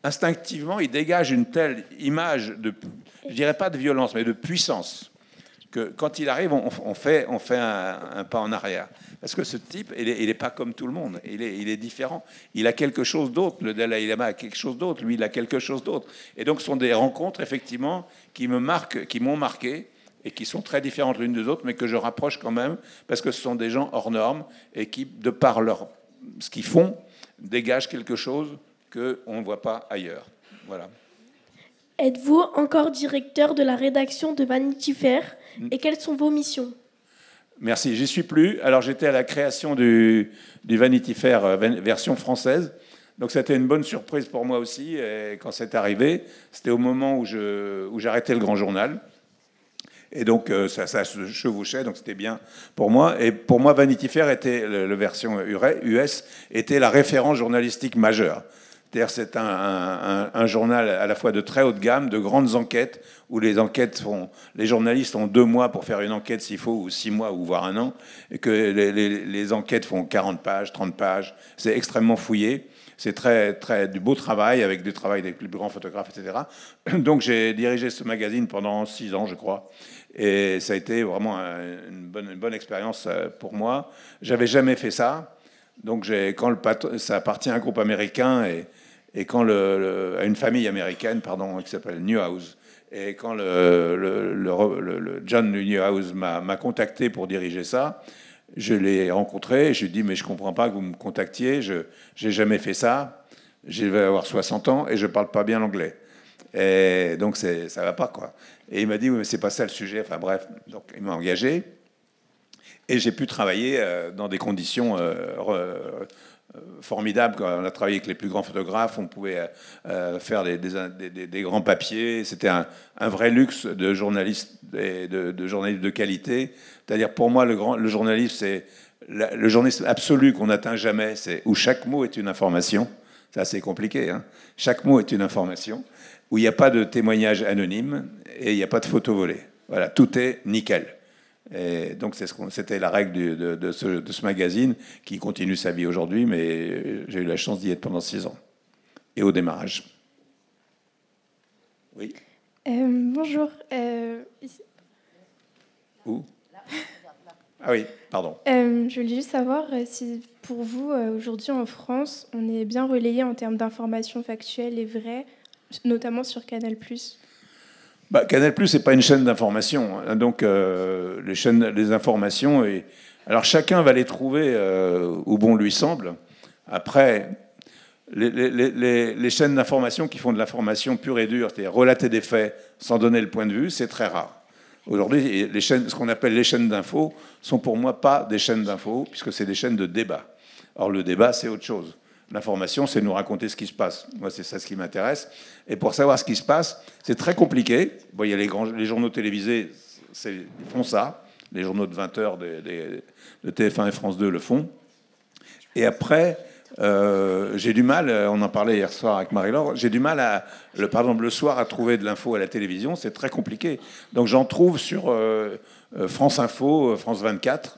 instinctivement, il dégage une telle image je dirais pas de violence, mais de puissance, que quand il arrive, on fait un pas en arrière. Parce que ce type, il est pas comme tout le monde. Il est différent. Il a quelque chose d'autre. Le Dalai Lama a quelque chose d'autre. Lui, il a quelque chose d'autre. Et donc, ce sont des rencontres, effectivement, qui m'ont marqué et qui sont très différentes l'une des autres, mais que je rapproche quand même, parce que ce sont des gens hors normes et qui, de par ce qu'ils font, dégagent quelque chose qu'on ne voit pas ailleurs. Voilà. Êtes-vous encore directeur de la rédaction de Vanity Fair et quelles sont vos missions ? Merci, j'y suis plus. Alors j'étais à la création du Vanity Fair version française. Donc c'était une bonne surprise pour moi aussi. Et quand c'est arrivé, c'était au moment où j'arrêtais le Grand Journal. Et donc ça se chevauchait, donc c'était bien pour moi. Et pour moi, Vanity Fair était, la version US, était la référence journalistique majeure. C'est-à-dire c'est un journal à la fois de très haute gamme, de grandes enquêtes, où les journalistes ont 2 mois pour faire une enquête s'il faut, ou 6 mois, ou voire 1 an, et que les enquêtes font 40 pages, 30 pages. C'est extrêmement fouillé. C'est du beau travail, avec du travail des plus grands photographes, etc. Donc j'ai dirigé ce magazine pendant 6 ans, je crois. Et ça a été vraiment une bonne expérience pour moi. J'avais jamais fait ça. Donc ça appartient à un groupe américain et quand à une famille américaine, pardon, qui s'appelle Newhouse. Et quand le John Newhouse m'a contacté pour diriger ça, je l'ai rencontré et je lui ai dit mais je comprends pas que vous me contactiez, je n'ai jamais fait ça, je vais avoir 60 ans et je parle pas bien l'anglais. Et donc ça va pas quoi. Et il m'a dit oui mais c'est pas ça le sujet. Enfin bref, donc il m'a engagé et j'ai pu travailler dans des conditions formidable. Quand on a travaillé avec les plus grands photographes, on pouvait faire des grands papiers. C'était un vrai luxe de journaliste et de journaliste de qualité. C'est-à-dire pour moi, le journaliste, c'est le journaliste absolu qu'on n'atteint jamais, c'est où chaque mot est une information. C'est assez compliqué. Hein. Chaque mot est une information, où il n'y a pas de témoignage anonyme et il n'y a pas de photo volée. Voilà, tout est nickel. Et donc c'était la règle de ce magazine qui continue sa vie aujourd'hui, mais j'ai eu la chance d'y être pendant 6 ans et au démarrage. Oui. Bonjour. Ici. Où? Ah oui, pardon. Je voulais juste savoir si pour vous, aujourd'hui en France, on est bien relayé en termes d'informations factuelles et vraies, notamment sur Canal+. Canal+, c'est pas une chaîne d'information. Hein, donc, les informations... Alors, chacun va les trouver où bon lui semble. Après, les chaînes d'information qui font de l'information pure et dure, c'est-à-dire relater des faits sans donner le point de vue, c'est très rare. Aujourd'hui, ce qu'on appelle les chaînes d'infos sont pour moi pas des chaînes d'infos, puisque c'est des chaînes de débat. Or, le débat, c'est autre chose. L'information, c'est nous raconter ce qui se passe. Moi, c'est ça ce qui m'intéresse. Et pour savoir ce qui se passe, c'est très compliqué. Bon, il y a les journaux télévisés, ils font ça. Les journaux de 20 heures de TF1 et France 2 le font. Et après, j'ai du mal, on en parlait hier soir avec Marie-Laure, j'ai du mal, par exemple, le soir, à trouver de l'info à la télévision. C'est très compliqué. Donc, j'en trouve sur France Info, France 24.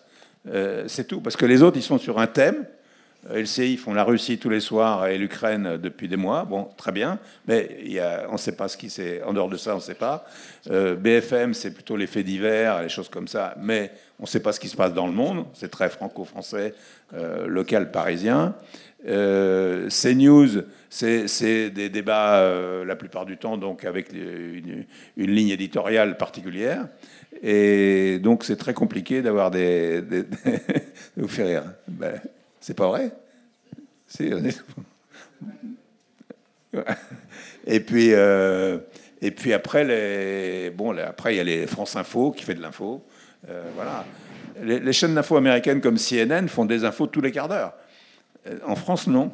C'est tout. Parce que les autres, ils sont sur un thème. LCI font la Russie tous les soirs et l'Ukraine depuis des mois. Bon, très bien. Mais on ne sait pas ce qui c'est. En dehors de ça, on ne sait pas. BFM, c'est plutôt les faits divers, les choses comme ça. Mais on ne sait pas ce qui se passe dans le monde. C'est très franco-français, local parisien. CNews, c'est des débats la plupart du temps, donc avec une ligne éditoriale particulière. Et donc, c'est très compliqué d'avoir vous fait rire. C'est pas vrai? Si, et puis après, après, il y a les France Info qui fait de l'info. Voilà. Les chaînes d'info américaines comme CNN font des infos tous les quarts d'heure. En France, non.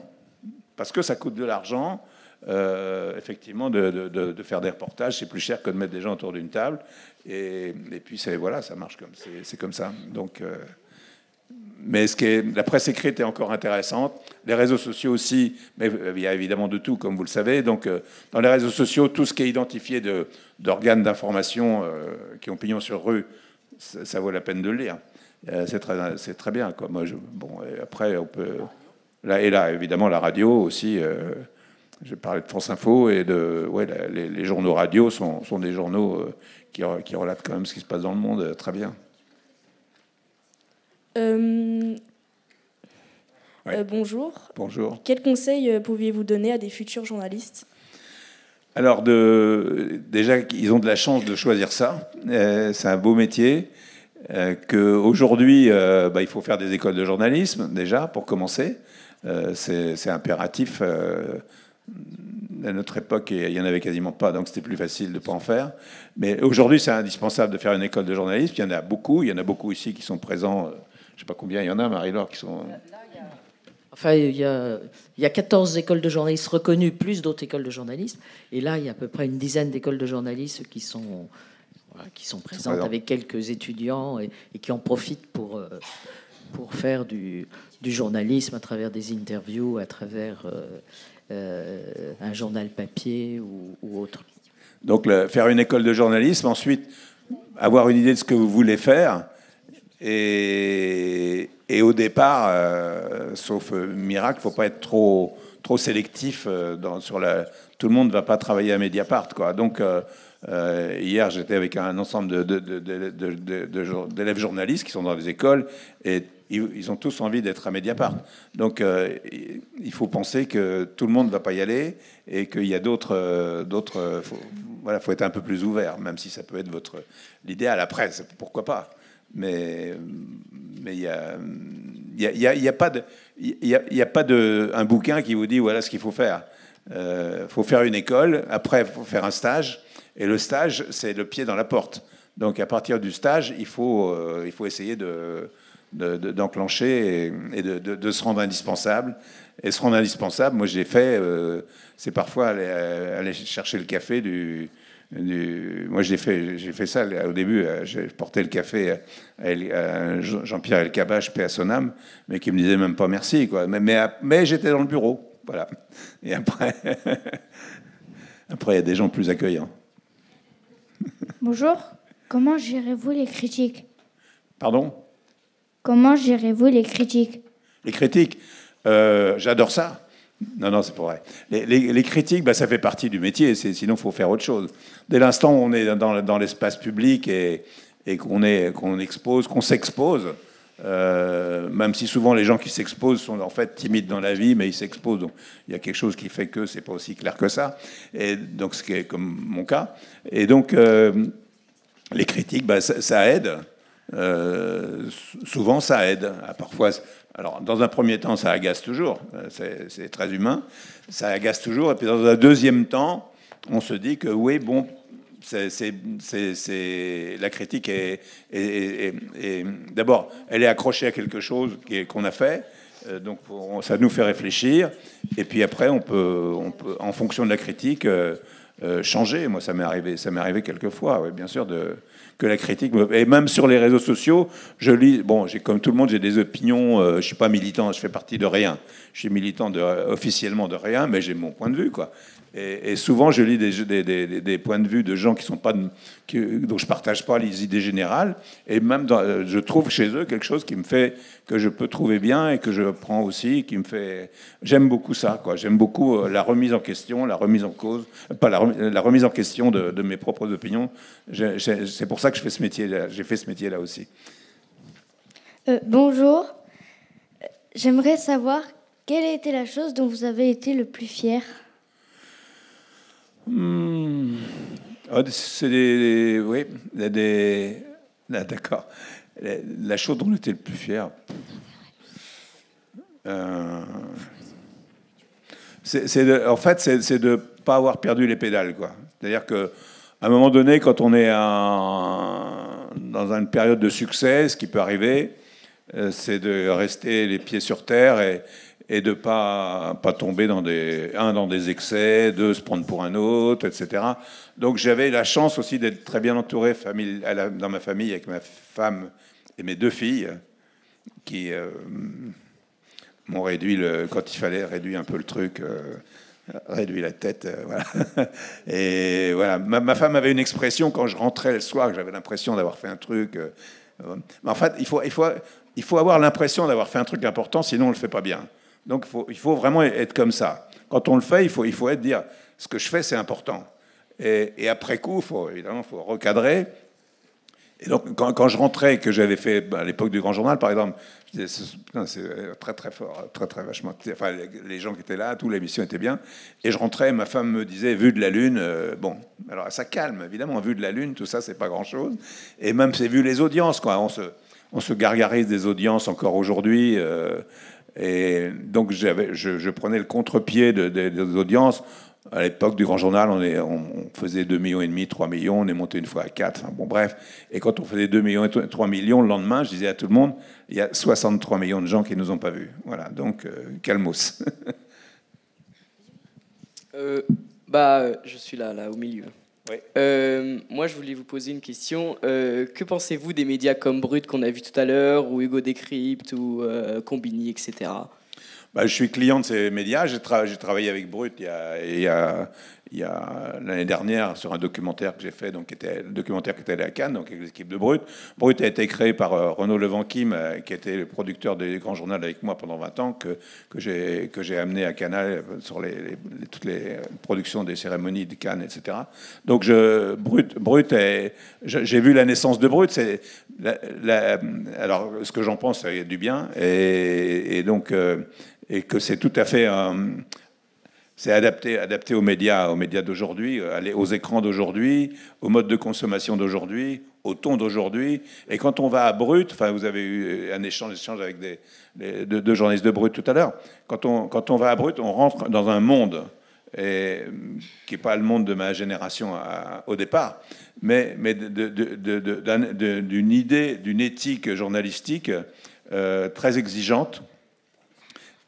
Parce que ça coûte de l'argent, effectivement, de faire des reportages. C'est plus cher que de mettre des gens autour d'une table. Et puis, voilà, ça marche c'est comme ça. Donc... Mais la presse écrite est encore intéressante, les réseaux sociaux aussi, mais il y a évidemment de tout, comme vous le savez. Donc, dans les réseaux sociaux, tout ce qui est identifié d'organes d'information qui ont pignon sur rue, ça vaut la peine de le lire. C'est très bien, quoi. Moi, après, on peut... Là, évidemment, la radio aussi. Je parlais de France Info et les journaux radio sont des journaux qui relatent quand même ce qui se passe dans le monde très bien. Bonjour. Bonjour. Quels conseils pouviez-vous donner à des futurs journalistes? Alors, déjà, ils ont de la chance de choisir ça. C'est un beau métier. Qu'aujourd'hui, il faut faire des écoles de journalisme, déjà, pour commencer. C'est impératif. À notre époque, il n'y en avait quasiment pas, donc c'était plus facile de ne pas en faire. Mais aujourd'hui, c'est indispensable de faire une école de journalisme. Il y en a beaucoup. Il y en a beaucoup ici qui sont présents. Je ne sais pas combien il y en a, Marie-Laure, qui sont... Enfin, il y a 14 écoles de journalistes reconnues, plus d'autres écoles de journalisme. Et là, il y a à peu près une dizaine d'écoles de journalistes qui sont présentes avec quelques étudiants et qui en profitent pour faire du journalisme à travers des interviews, à travers un journal papier ou autre. Donc faire une école de journalisme, ensuite avoir une idée de ce que vous voulez faire, et au départ, sauf miracle, il ne faut pas être trop sélectif tout le monde ne va pas travailler à Mediapart, quoi. Donc hier, j'étais avec un ensemble d'élèves journalistes qui sont dans des écoles, et ils ont tous envie d'être à Mediapart. Donc il faut penser que tout le monde ne va pas y aller, et qu'il y a d'autres. Voilà, faut être un peu plus ouvert, même si ça peut être l'idéal. Après, pourquoi pas. Mais il y a pas un bouquin qui vous dit voilà ce qu'il faut faire. Faut faire une école, après faut faire un stage, et le stage c'est le pied dans la porte. Donc à partir du stage, il faut essayer d'enclencher et de se rendre indispensable. Et se rendre indispensable, moi j'ai fait, c'est parfois aller chercher le café moi j'ai fait ça au début. J'ai porté le café à Jean-Pierre Elkabbach, paix à son âme, mais qui me disait même pas merci, quoi. Mais j'étais dans le bureau, voilà. Et après, il y a des gens plus accueillants. Bonjour. Comment gérez-vous les critiques? Pardon? Comment gérez-vous les critiques? Les critiques, j'adore ça. Non, c'est pas vrai. Les critiques, ça fait partie du métier. Sinon, il faut faire autre chose. Dès l'instant où on est dans l'espace public et qu'on s'expose, même si souvent les gens qui s'exposent sont en fait timides dans la vie, mais ils s'exposent. Donc il y a quelque chose qui fait que c'est pas aussi clair que ça. Et donc ce qui est comme mon cas. Et donc les critiques, ça aide. Souvent, ça aide. Parfois. Alors, dans un premier temps, ça agace toujours, c'est très humain, ça agace toujours, et puis dans un deuxième temps, on se dit que oui, bon, la critique est d'abord, elle est accrochée à quelque chose qu'on a fait, donc ça nous fait réfléchir, et puis après, on peut en fonction de la critique, changer. Moi, ça m'est arrivé quelques fois, oui, bien sûr, que la critique et même sur les réseaux sociaux, je lis. Bon, comme tout le monde, j'ai des opinions. Je suis pas militant, je fais partie de rien. Je suis militant officiellement de rien, mais j'ai mon point de vue, quoi. Et souvent, je lis des points de vue de gens qui sont pas dont je partage pas les idées générales. Et même, je trouve chez eux quelque chose qui me fait que je peux trouver bien et que je prends aussi, qui me fait. J'aime beaucoup ça, quoi. J'aime beaucoup la remise en question, la remise en cause, pas la remise en question de mes propres opinions. C'est pour ça que je fais ce métier-là. J'ai fait ce métier-là aussi. Bonjour. J'aimerais savoir quelle a été la chose dont vous avez été le plus fier. C'est oui, d'accord. La chose dont on était le plus fier. En fait, c'est de pas avoir perdu les pédales, quoi. C'est-à-dire que à un moment donné, quand on est dans une période de succès, ce qui peut arriver, c'est de rester les pieds sur terre et de pas tomber dans des excès, de se prendre pour un autre, etc. Donc j'avais la chance aussi d'être très bien entouré dans ma famille, avec ma femme et mes 2 filles, qui m'ont réduit, quand il fallait, réduit un peu le truc, réduit la tête, voilà. Et voilà, ma femme avait une expression quand je rentrais le soir, que j'avais l'impression d'avoir fait un truc. Mais en fait, il faut avoir l'impression d'avoir fait un truc important, sinon on le fait pas bien. Donc il faut vraiment être comme ça. Quand on le fait, il faut dire ce que je fais, c'est important. Et après coup, évidemment, faut recadrer. Et donc, quand je rentrais, que j'avais fait à l'époque du Grand Journal, par exemple, je disais, c'est très très fort, très très vachement. Enfin, les gens qui étaient là, toute l'émission était bien. Et je rentrais, ma femme me disait, vue de la Lune, bon, alors ça calme, évidemment, vue de la Lune, tout ça, c'est pas grand-chose. Et même, c'est vu les audiences, quoi. On se gargarise des audiences encore aujourd'hui. Et donc, je prenais le contre-pied des audiences. À l'époque du Grand Journal, on faisait 2,5 millions, 3 millions, on est monté une fois à 4, enfin, bon bref. Et quand on faisait 2 millions et 3 millions, le lendemain, je disais à tout le monde, il y a 63 millions de gens qui ne nous ont pas vus. Voilà, donc calmos. Je suis là au milieu. Moi, je voulais vous poser une question. Que pensez-vous des médias comme Brut qu'on a vu tout à l'heure, ou Hugo Décrypte, ou Combini, etc. Je suis client de ces médias. J'ai travaillé avec Brut il y a l'année dernière sur un documentaire que j'ai fait, donc le documentaire qui était allé à Cannes, donc avec l'équipe de Brut. Brut a été créé par Renaud Levanquim, qui était le producteur des Grands Journaux avec moi pendant 20 ans, que j'ai amené à Canal sur toutes les productions des cérémonies de Cannes, etc. Donc Brut j'ai vu la naissance de Brut. Alors ce que j'en pense, c'est du bien, et donc et que c'est tout à fait c'est adapté aux médias d'aujourd'hui, aux écrans d'aujourd'hui, au mode de consommation d'aujourd'hui, au ton d'aujourd'hui. Et quand on va à Brut, vous avez eu un échange avec deux journalistes de Brut tout à l'heure. Quand on va à Brut, on rentre dans un monde qui n'est pas le monde de ma génération au départ, mais d'une idée, d'une éthique journalistique très exigeante.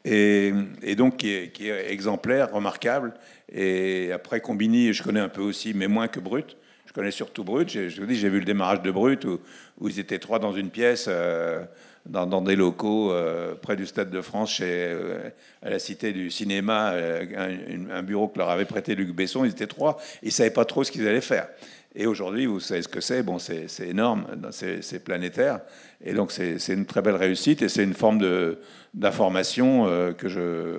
Et donc qui est exemplaire, remarquable. Et après Combini, je connais un peu aussi, mais moins que Brut. Je connais surtout Brut. Je vous dis, j'ai vu le démarrage de Brut où ils étaient 3 dans une pièce, dans des locaux près du Stade de France, à la Cité du Cinéma, un bureau que leur avait prêté Luc Besson. Ils étaient 3. Ils ne savaient pas trop ce qu'ils allaient faire. Et aujourd'hui, vous savez ce que c'est. Bon, c'est énorme, c'est planétaire. Et donc, c'est une très belle réussite. Et c'est une forme d'information que je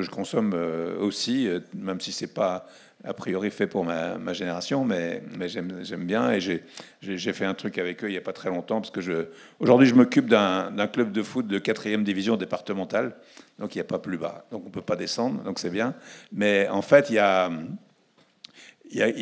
consomme aussi, même si c'est pas a priori fait pour ma génération, mais j'aime bien. Et j'ai fait un truc avec eux il n'y a pas très longtemps, parce que aujourd'hui, je m'occupe d'un club de foot de 4e division départementale. Donc, il n'y a pas plus bas. Donc, on ne peut pas descendre. Donc, c'est bien. Mais en fait, il y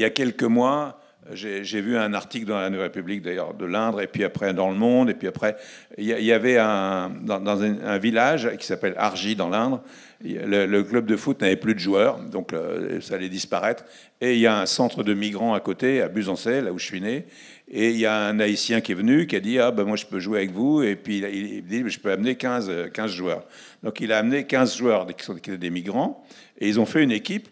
a quelques mois, j'ai vu un article dans la Nouvelle République, d'ailleurs, de l'Indre, et puis après dans Le Monde, et puis après, il y avait dans un village qui s'appelle Argy, dans l'Indre, le club de foot n'avait plus de joueurs, donc ça allait disparaître. Et il y a un centre de migrants à côté, à Buzancais, là où je suis né, et il y a un Haïtien qui est venu, qui a dit « Ah, ben moi, je peux jouer avec vous », et puis il dit « Je peux amener 15 joueurs ». Donc il a amené 15 joueurs qui étaient des migrants, et ils ont fait une équipe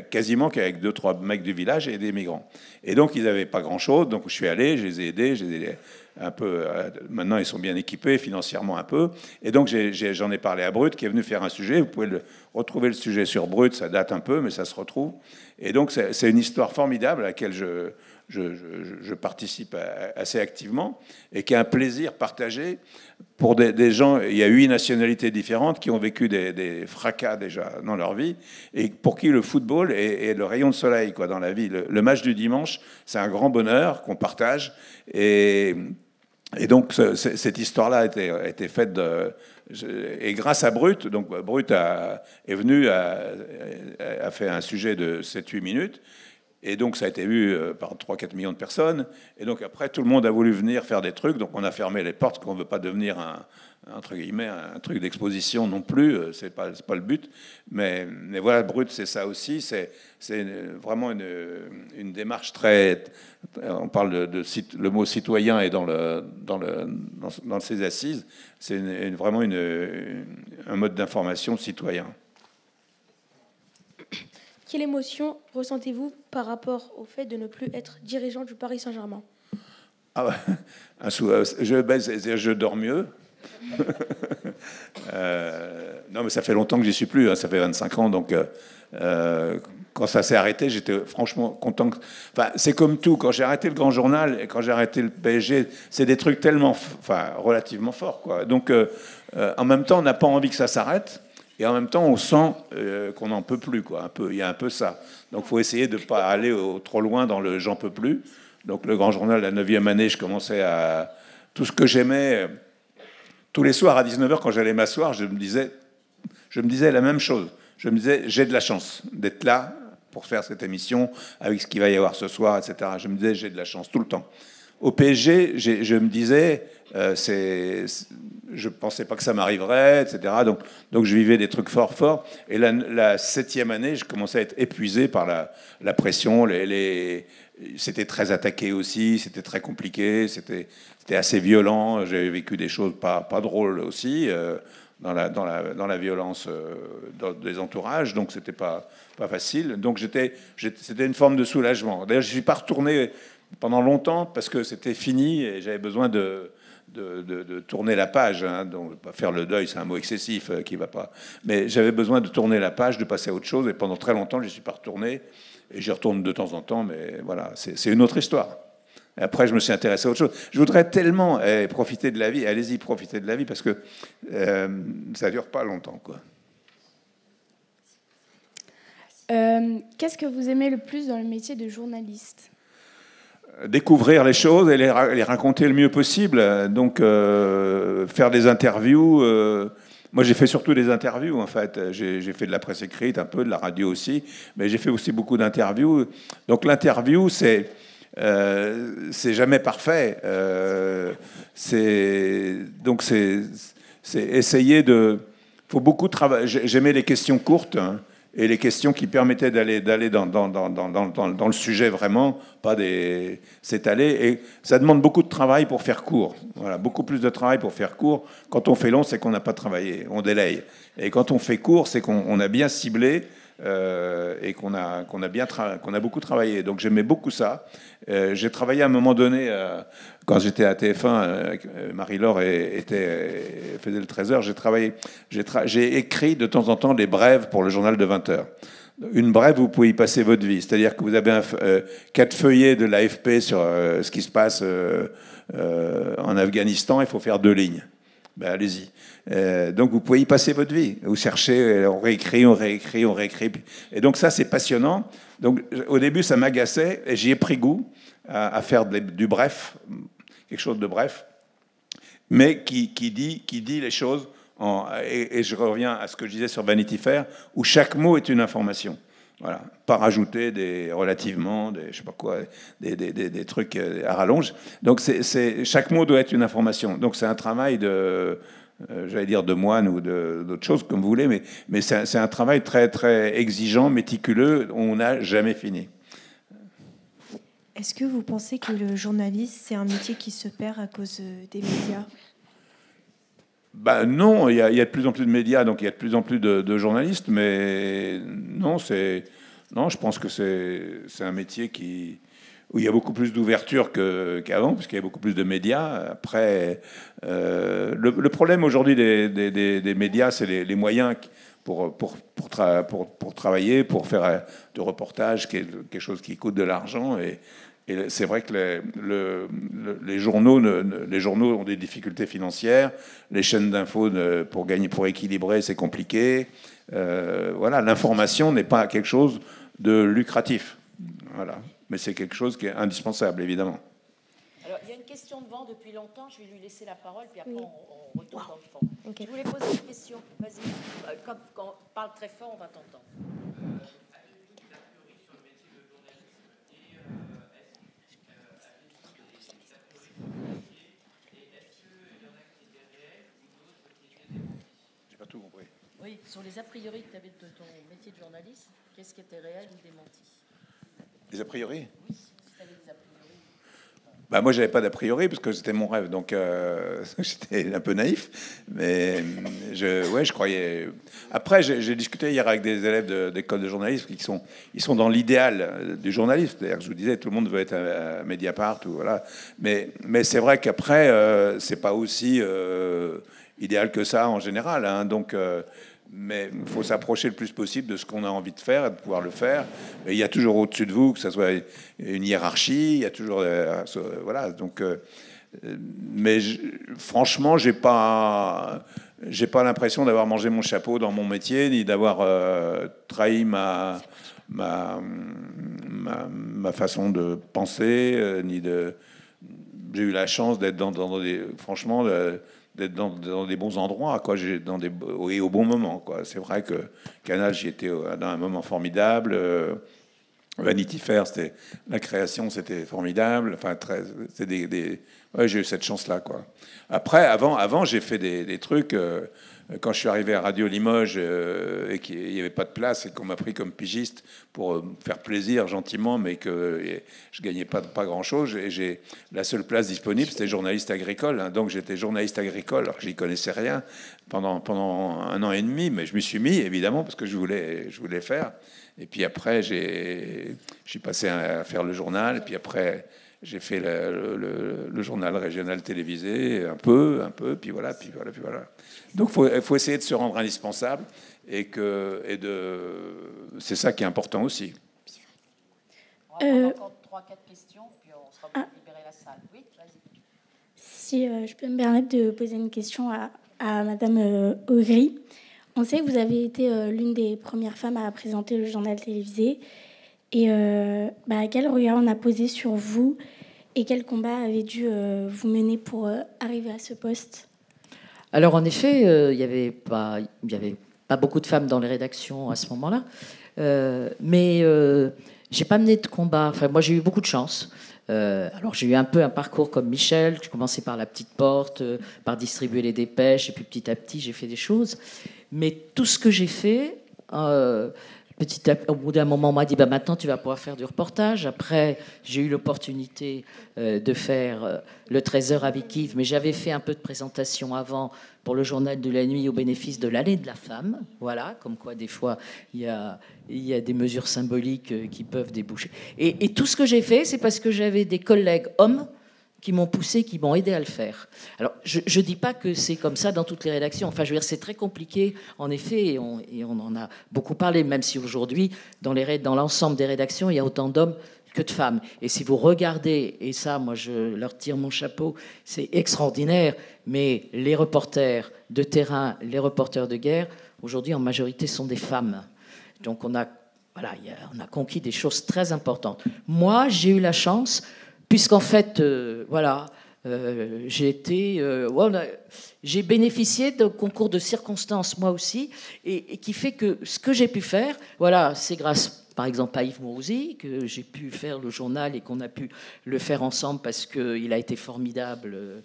quasiment qu'avec 2-3 mecs du village et des migrants. Et donc, ils n'avaient pas grand-chose. Donc, je suis allé, je les ai aidés un peu. Maintenant, ils sont bien équipés, financièrement un peu. Et donc, j'en ai parlé à Brut, qui est venu faire un sujet. Vous pouvez retrouver le sujet sur Brut. Ça date un peu, mais ça se retrouve. Et donc, c'est une histoire formidable à laquelle je participe assez activement, et qui est un plaisir partagé pour des gens. Il y a 8 nationalités différentes qui ont vécu des fracas déjà dans leur vie, et pour qui le football est le rayon de soleil dans la vie. Le match du dimanche, c'est un grand bonheur qu'on partage, et donc cette histoire-là a été faite et grâce à Brut. Donc Brut est venu, a fait un sujet de 7-8 minutes. Et donc, ça a été vu par 3-4 millions de personnes. Et donc, après, tout le monde a voulu venir faire des trucs. Donc, on a fermé les portes, qu'on ne veut pas devenir un truc d'exposition non plus. C'est pas le but. Mais voilà, Brut, c'est ça aussi. C'est vraiment une démarche très... On parle le mot citoyen est dans ses assises. C'est vraiment un mode d'information citoyen. Quelle émotion ressentez-vous par rapport au fait de ne plus être dirigeant du Paris Saint-Germain? Je dors mieux. Non, mais ça fait longtemps que j'y suis plus. Ça fait 25 ans. Donc, quand ça s'est arrêté, j'étais franchement content. C'est comme tout. Quand j'ai arrêté le Grand Journal et quand j'ai arrêté le PSG, c'est des trucs relativement forts, quoi. Donc, en même temps, on n'a pas envie que ça s'arrête. Et en même temps, on sent qu'on n'en peut plus, quoi. Il y a un peu ça. Donc, il faut essayer de ne pas aller trop loin dans le « j'en peux plus ». Donc, le Grand Journal, la 9e année, je commençais à... Tout ce que j'aimais, tous les soirs à 19h, quand j'allais m'asseoir, je me disais la même chose. Je me disais, j'ai de la chance d'être là pour faire cette émission, avec ce qu'il va y avoir ce soir, etc. Je me disais, j'ai de la chance tout le temps. Au PSG, je me disais... je pensais pas que ça m'arriverait, etc. Donc je vivais des trucs forts. Et la 7e année, je commençais à être épuisé par la pression. C'était très attaqué aussi, c'était très compliqué, c'était assez violent. J'avais vécu des choses pas drôles aussi. dans la violence des entourages, donc c'était pas facile. Donc c'était une forme de soulagement. D'ailleurs, je suis pas retourné pendant longtemps parce que c'était fini et j'avais besoin de tourner la page. Hein. Donc faire le deuil, c'est un mot excessif qui va pas. Mais j'avais besoin de tourner la page, de passer à autre chose. Et pendant très longtemps, je suis pas retourné. Et j'y retourne de temps en temps, mais voilà, c'est une autre histoire. Et après, je me suis intéressé à autre chose. Je voudrais tellement profiter de la vie. Allez-y, profitez de la vie, parce que ça dure pas longtemps, quoi. Qu'est-ce que vous aimez le plus dans le métier de journaliste ? Découvrir les choses et les raconter le mieux possible. Donc, faire des interviews... Moi, j'ai fait surtout des interviews, en fait. J'ai fait de la presse écrite, un peu de la radio aussi, mais j'ai fait aussi beaucoup d'interviews. Donc, l'interview, c'est jamais parfait. Donc, c'est essayer de... Faut beaucoup travailler. J'aimais les questions courtes, hein, et les questions qui permettaient d'aller dans le sujet vraiment, pas s'étaler. Et ça demande beaucoup de travail pour faire court. Voilà, beaucoup plus de travail pour faire court. Quand on fait long, c'est qu'on n'a pas travaillé, on délaye. Et quand on fait court, c'est qu'on a bien ciblé et qu'on a beaucoup travaillé. Donc j'aimais beaucoup ça. J'ai travaillé à un moment donné, quand j'étais à TF1, Marie-Laure faisait le 13h, j'ai écrit de temps en temps des brèves pour le journal de 20h. Une brève, vous pouvez y passer votre vie. C'est-à-dire que vous avez 4 feuillets de l'AFP sur ce qui se passe en Afghanistan, il faut faire 2 lignes. Ben, allez-y. Donc vous pouvez y passer votre vie. Vous cherchez, on réécrit. Et donc ça, c'est passionnant. Donc au début, ça m'agaçait et j'y ai pris goût à faire du bref, quelque chose de bref, mais qui dit les choses. Et je reviens à ce que je disais sur Vanity Fair, où chaque mot est une information. Voilà, pas rajouter des relativement, je sais pas quoi, des trucs à rallonge. Donc chaque mot doit être une information. Donc c'est un travail j'allais dire de moine ou d'autres choses comme vous voulez, mais c'est un travail très très exigeant, méticuleux. On n'a jamais fini. Est-ce que vous pensez que le journaliste, c'est un métier qui se perd à cause des médias ? Ben non, il y a de plus en plus de médias, donc il y a de plus en plus de journalistes, mais non, je pense que c'est un métier où il y a beaucoup plus d'ouverture qu'avant, parce qu'il y a beaucoup plus de médias. Après, le problème aujourd'hui des médias, c'est les moyens pour travailler, pour faire de reportages, quelque chose qui coûte de l'argent. Et c'est vrai que les journaux ont des difficultés financières. Les chaînes d'infos, pour équilibrer, c'est compliqué. Voilà, l'information n'est pas quelque chose de lucratif. Voilà. Mais c'est quelque chose qui est indispensable, évidemment. Alors, il y a une question devant depuis longtemps. Je vais lui laisser la parole, puis après, on retourne dans le fond. Okay. Je voulais poser une question. Vas-y. Quand on parle très fort, on va t'entendre. J'ai pas tout compris. Oui, sur les a priori que tu avais de ton métier de journaliste, qu'est-ce qui était réel ou démenti ? Les a priori ? Oui, si tu avais des a priori. Bah, moi, j'avais pas d'a priori parce que c'était mon rêve, donc j'étais un peu naïf, mais je croyais. Après, j'ai discuté hier avec des élèves d'école de journalisme ils sont dans l'idéal du journaliste. C'est-à-dire que je vous disais, tout le monde veut être à Mediapart ou voilà, mais c'est vrai qu'après, c'est pas aussi idéal que ça en général, hein, donc. Mais il faut s'approcher le plus possible de ce qu'on a envie de faire et de pouvoir le faire. Et il y a toujours au-dessus de vous, que ça soit une hiérarchie, il y a toujours... voilà, donc... franchement, j'ai pas l'impression d'avoir mangé mon chapeau dans mon métier, ni d'avoir trahi ma façon de penser, J'ai eu la chance d'être dans des... Franchement... d'être dans des bons endroits, quoi, et au bon moment, quoi. C'est vrai que Canal, j'y étais dans un moment formidable. Vanity Fair, la création, c'était formidable. Enfin, j'ai eu cette chance-là, quoi. Après, avant, j'ai fait des trucs. quand je suis arrivé à Radio Limoges et qu'il n'y avait pas de place et qu'on m'a pris comme pigiste pour me faire plaisir gentiment, mais que je gagnais pas grand-chose. Et la seule place disponible, c'était journaliste agricole. Hein. Donc j'étais journaliste agricole, alors que j'y connaissais rien pendant 1 an et demi, mais je m'y suis mis évidemment parce que je voulais faire. Et puis après, je suis passé à faire le journal. Et puis après, j'ai fait le journal régional télévisé, un peu, puis voilà. Donc, il faut essayer de se rendre indispensable c'est ça qui est important aussi. On va prendre encore 3-4 questions, puis on sera obligé de libérer la salle. Oui, vas-y. Si je peux me permettre de poser une question à Madame Augry. On sait que vous avez été l'une des premières femmes à présenter le journal télévisé. Et quel regard on a posé sur vous et quel combat avez dû vous mener pour arriver à ce poste? Alors en effet, il n'y avait pas beaucoup de femmes dans les rédactions à ce moment-là. Mais j'ai pas mené de combat. Enfin, moi, j'ai eu beaucoup de chance. Alors j'ai eu un peu un parcours comme Michel. J'ai commencé par la petite porte, par distribuer les dépêches, et puis petit à petit, j'ai fait des choses. Mais tout ce que j'ai fait, au bout d'un moment, on m'a dit maintenant tu vas pouvoir faire du reportage. Après, j'ai eu l'opportunité de faire le 13h avec Yves, mais j'avais fait un peu de présentation avant pour le journal de la nuit au bénéfice de l'année de la femme. Voilà, comme quoi des fois il y a des mesures symboliques qui peuvent déboucher. Et tout ce que j'ai fait, c'est parce que j'avais des collègues hommes qui m'ont poussé, qui m'ont aidé à le faire. Alors, je ne dis pas que c'est comme ça dans toutes les rédactions. Enfin, je veux dire, c'est très compliqué, en effet, et on en a beaucoup parlé, même si aujourd'hui, dans l'ensemble des rédactions, il y a autant d'hommes que de femmes. Et si vous regardez, et ça, moi, je leur tire mon chapeau, c'est extraordinaire, mais les reporters de terrain, les reporters de guerre, aujourd'hui, en majorité, sont des femmes. Donc, on a conquis des choses très importantes. Moi, j'ai eu la chance... Puisqu'en fait, j'ai bénéficié d'un concours de circonstances, moi aussi, et qui fait que ce que j'ai pu faire, c'est grâce, par exemple, à Yves Mourouzi, que j'ai pu faire le journal et qu'on a pu le faire ensemble parce qu'il a été formidable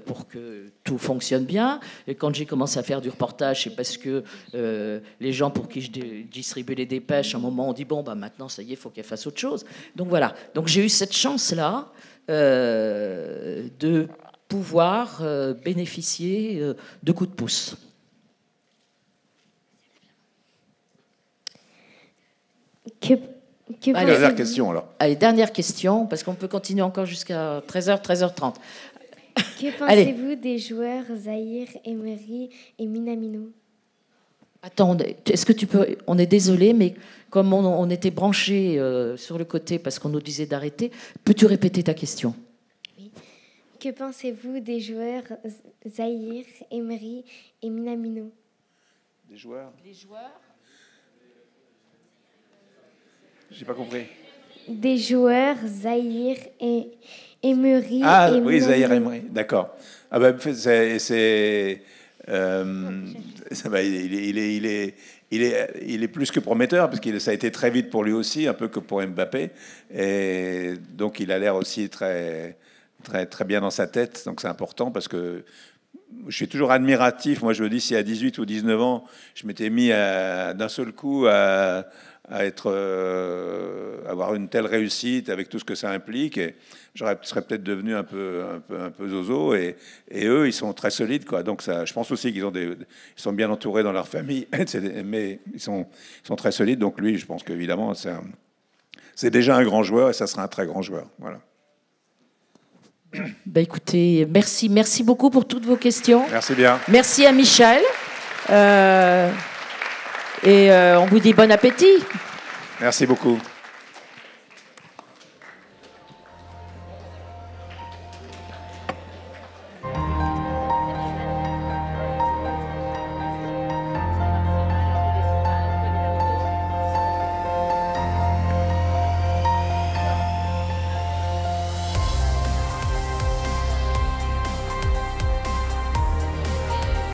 pour que tout fonctionne bien. Et quand j'ai commencé à faire du reportage, c'est parce que les gens pour qui je distribuais les dépêches, à un moment, ont dit maintenant, ça y est, il faut qu'elle fasse autre chose. Donc voilà. Donc j'ai eu cette chance-là de pouvoir bénéficier de coups de pouce. Allez, dernière question alors. Allez, dernière question, parce qu'on peut continuer encore jusqu'à 13h, 13h30. Que pensez-vous des joueurs Zahir, Emery et Minamino? Attends, est-ce que tu peux... On est désolé, mais comme on était branchés sur le côté parce qu'on nous disait d'arrêter, peux-tu répéter ta question? Oui. Que pensez-vous des joueurs Zahir, Emery et Minamino? Des joueurs? Les joueurs? J'ai pas compris. Des joueurs Zahir et Emery. Ah et oui, Minamino. Zahir Emery, d'accord. Ah ben il est plus que prometteur parce que ça a été très vite pour lui aussi, un peu que pour Mbappé, et donc il a l'air aussi très, très, très bien dans sa tête. Donc c'est important parce que je suis toujours admiratif. Moi, je me dis si à 18 ou 19 ans, je m'étais mis d'un seul coup à avoir une telle réussite avec tout ce que ça implique, et je serais peut-être devenu un peu zozo, et eux ils sont très solides quoi. Donc ça, je pense aussi ils sont bien entourés dans leur famille, mais ils sont très solides. Donc lui, je pense qu'évidemment c'est déjà un grand joueur et ça sera un très grand joueur. Voilà. Écoutez, merci beaucoup pour toutes vos questions. Merci bien. Merci à Michel. Et on vous dit bon appétit. Merci beaucoup.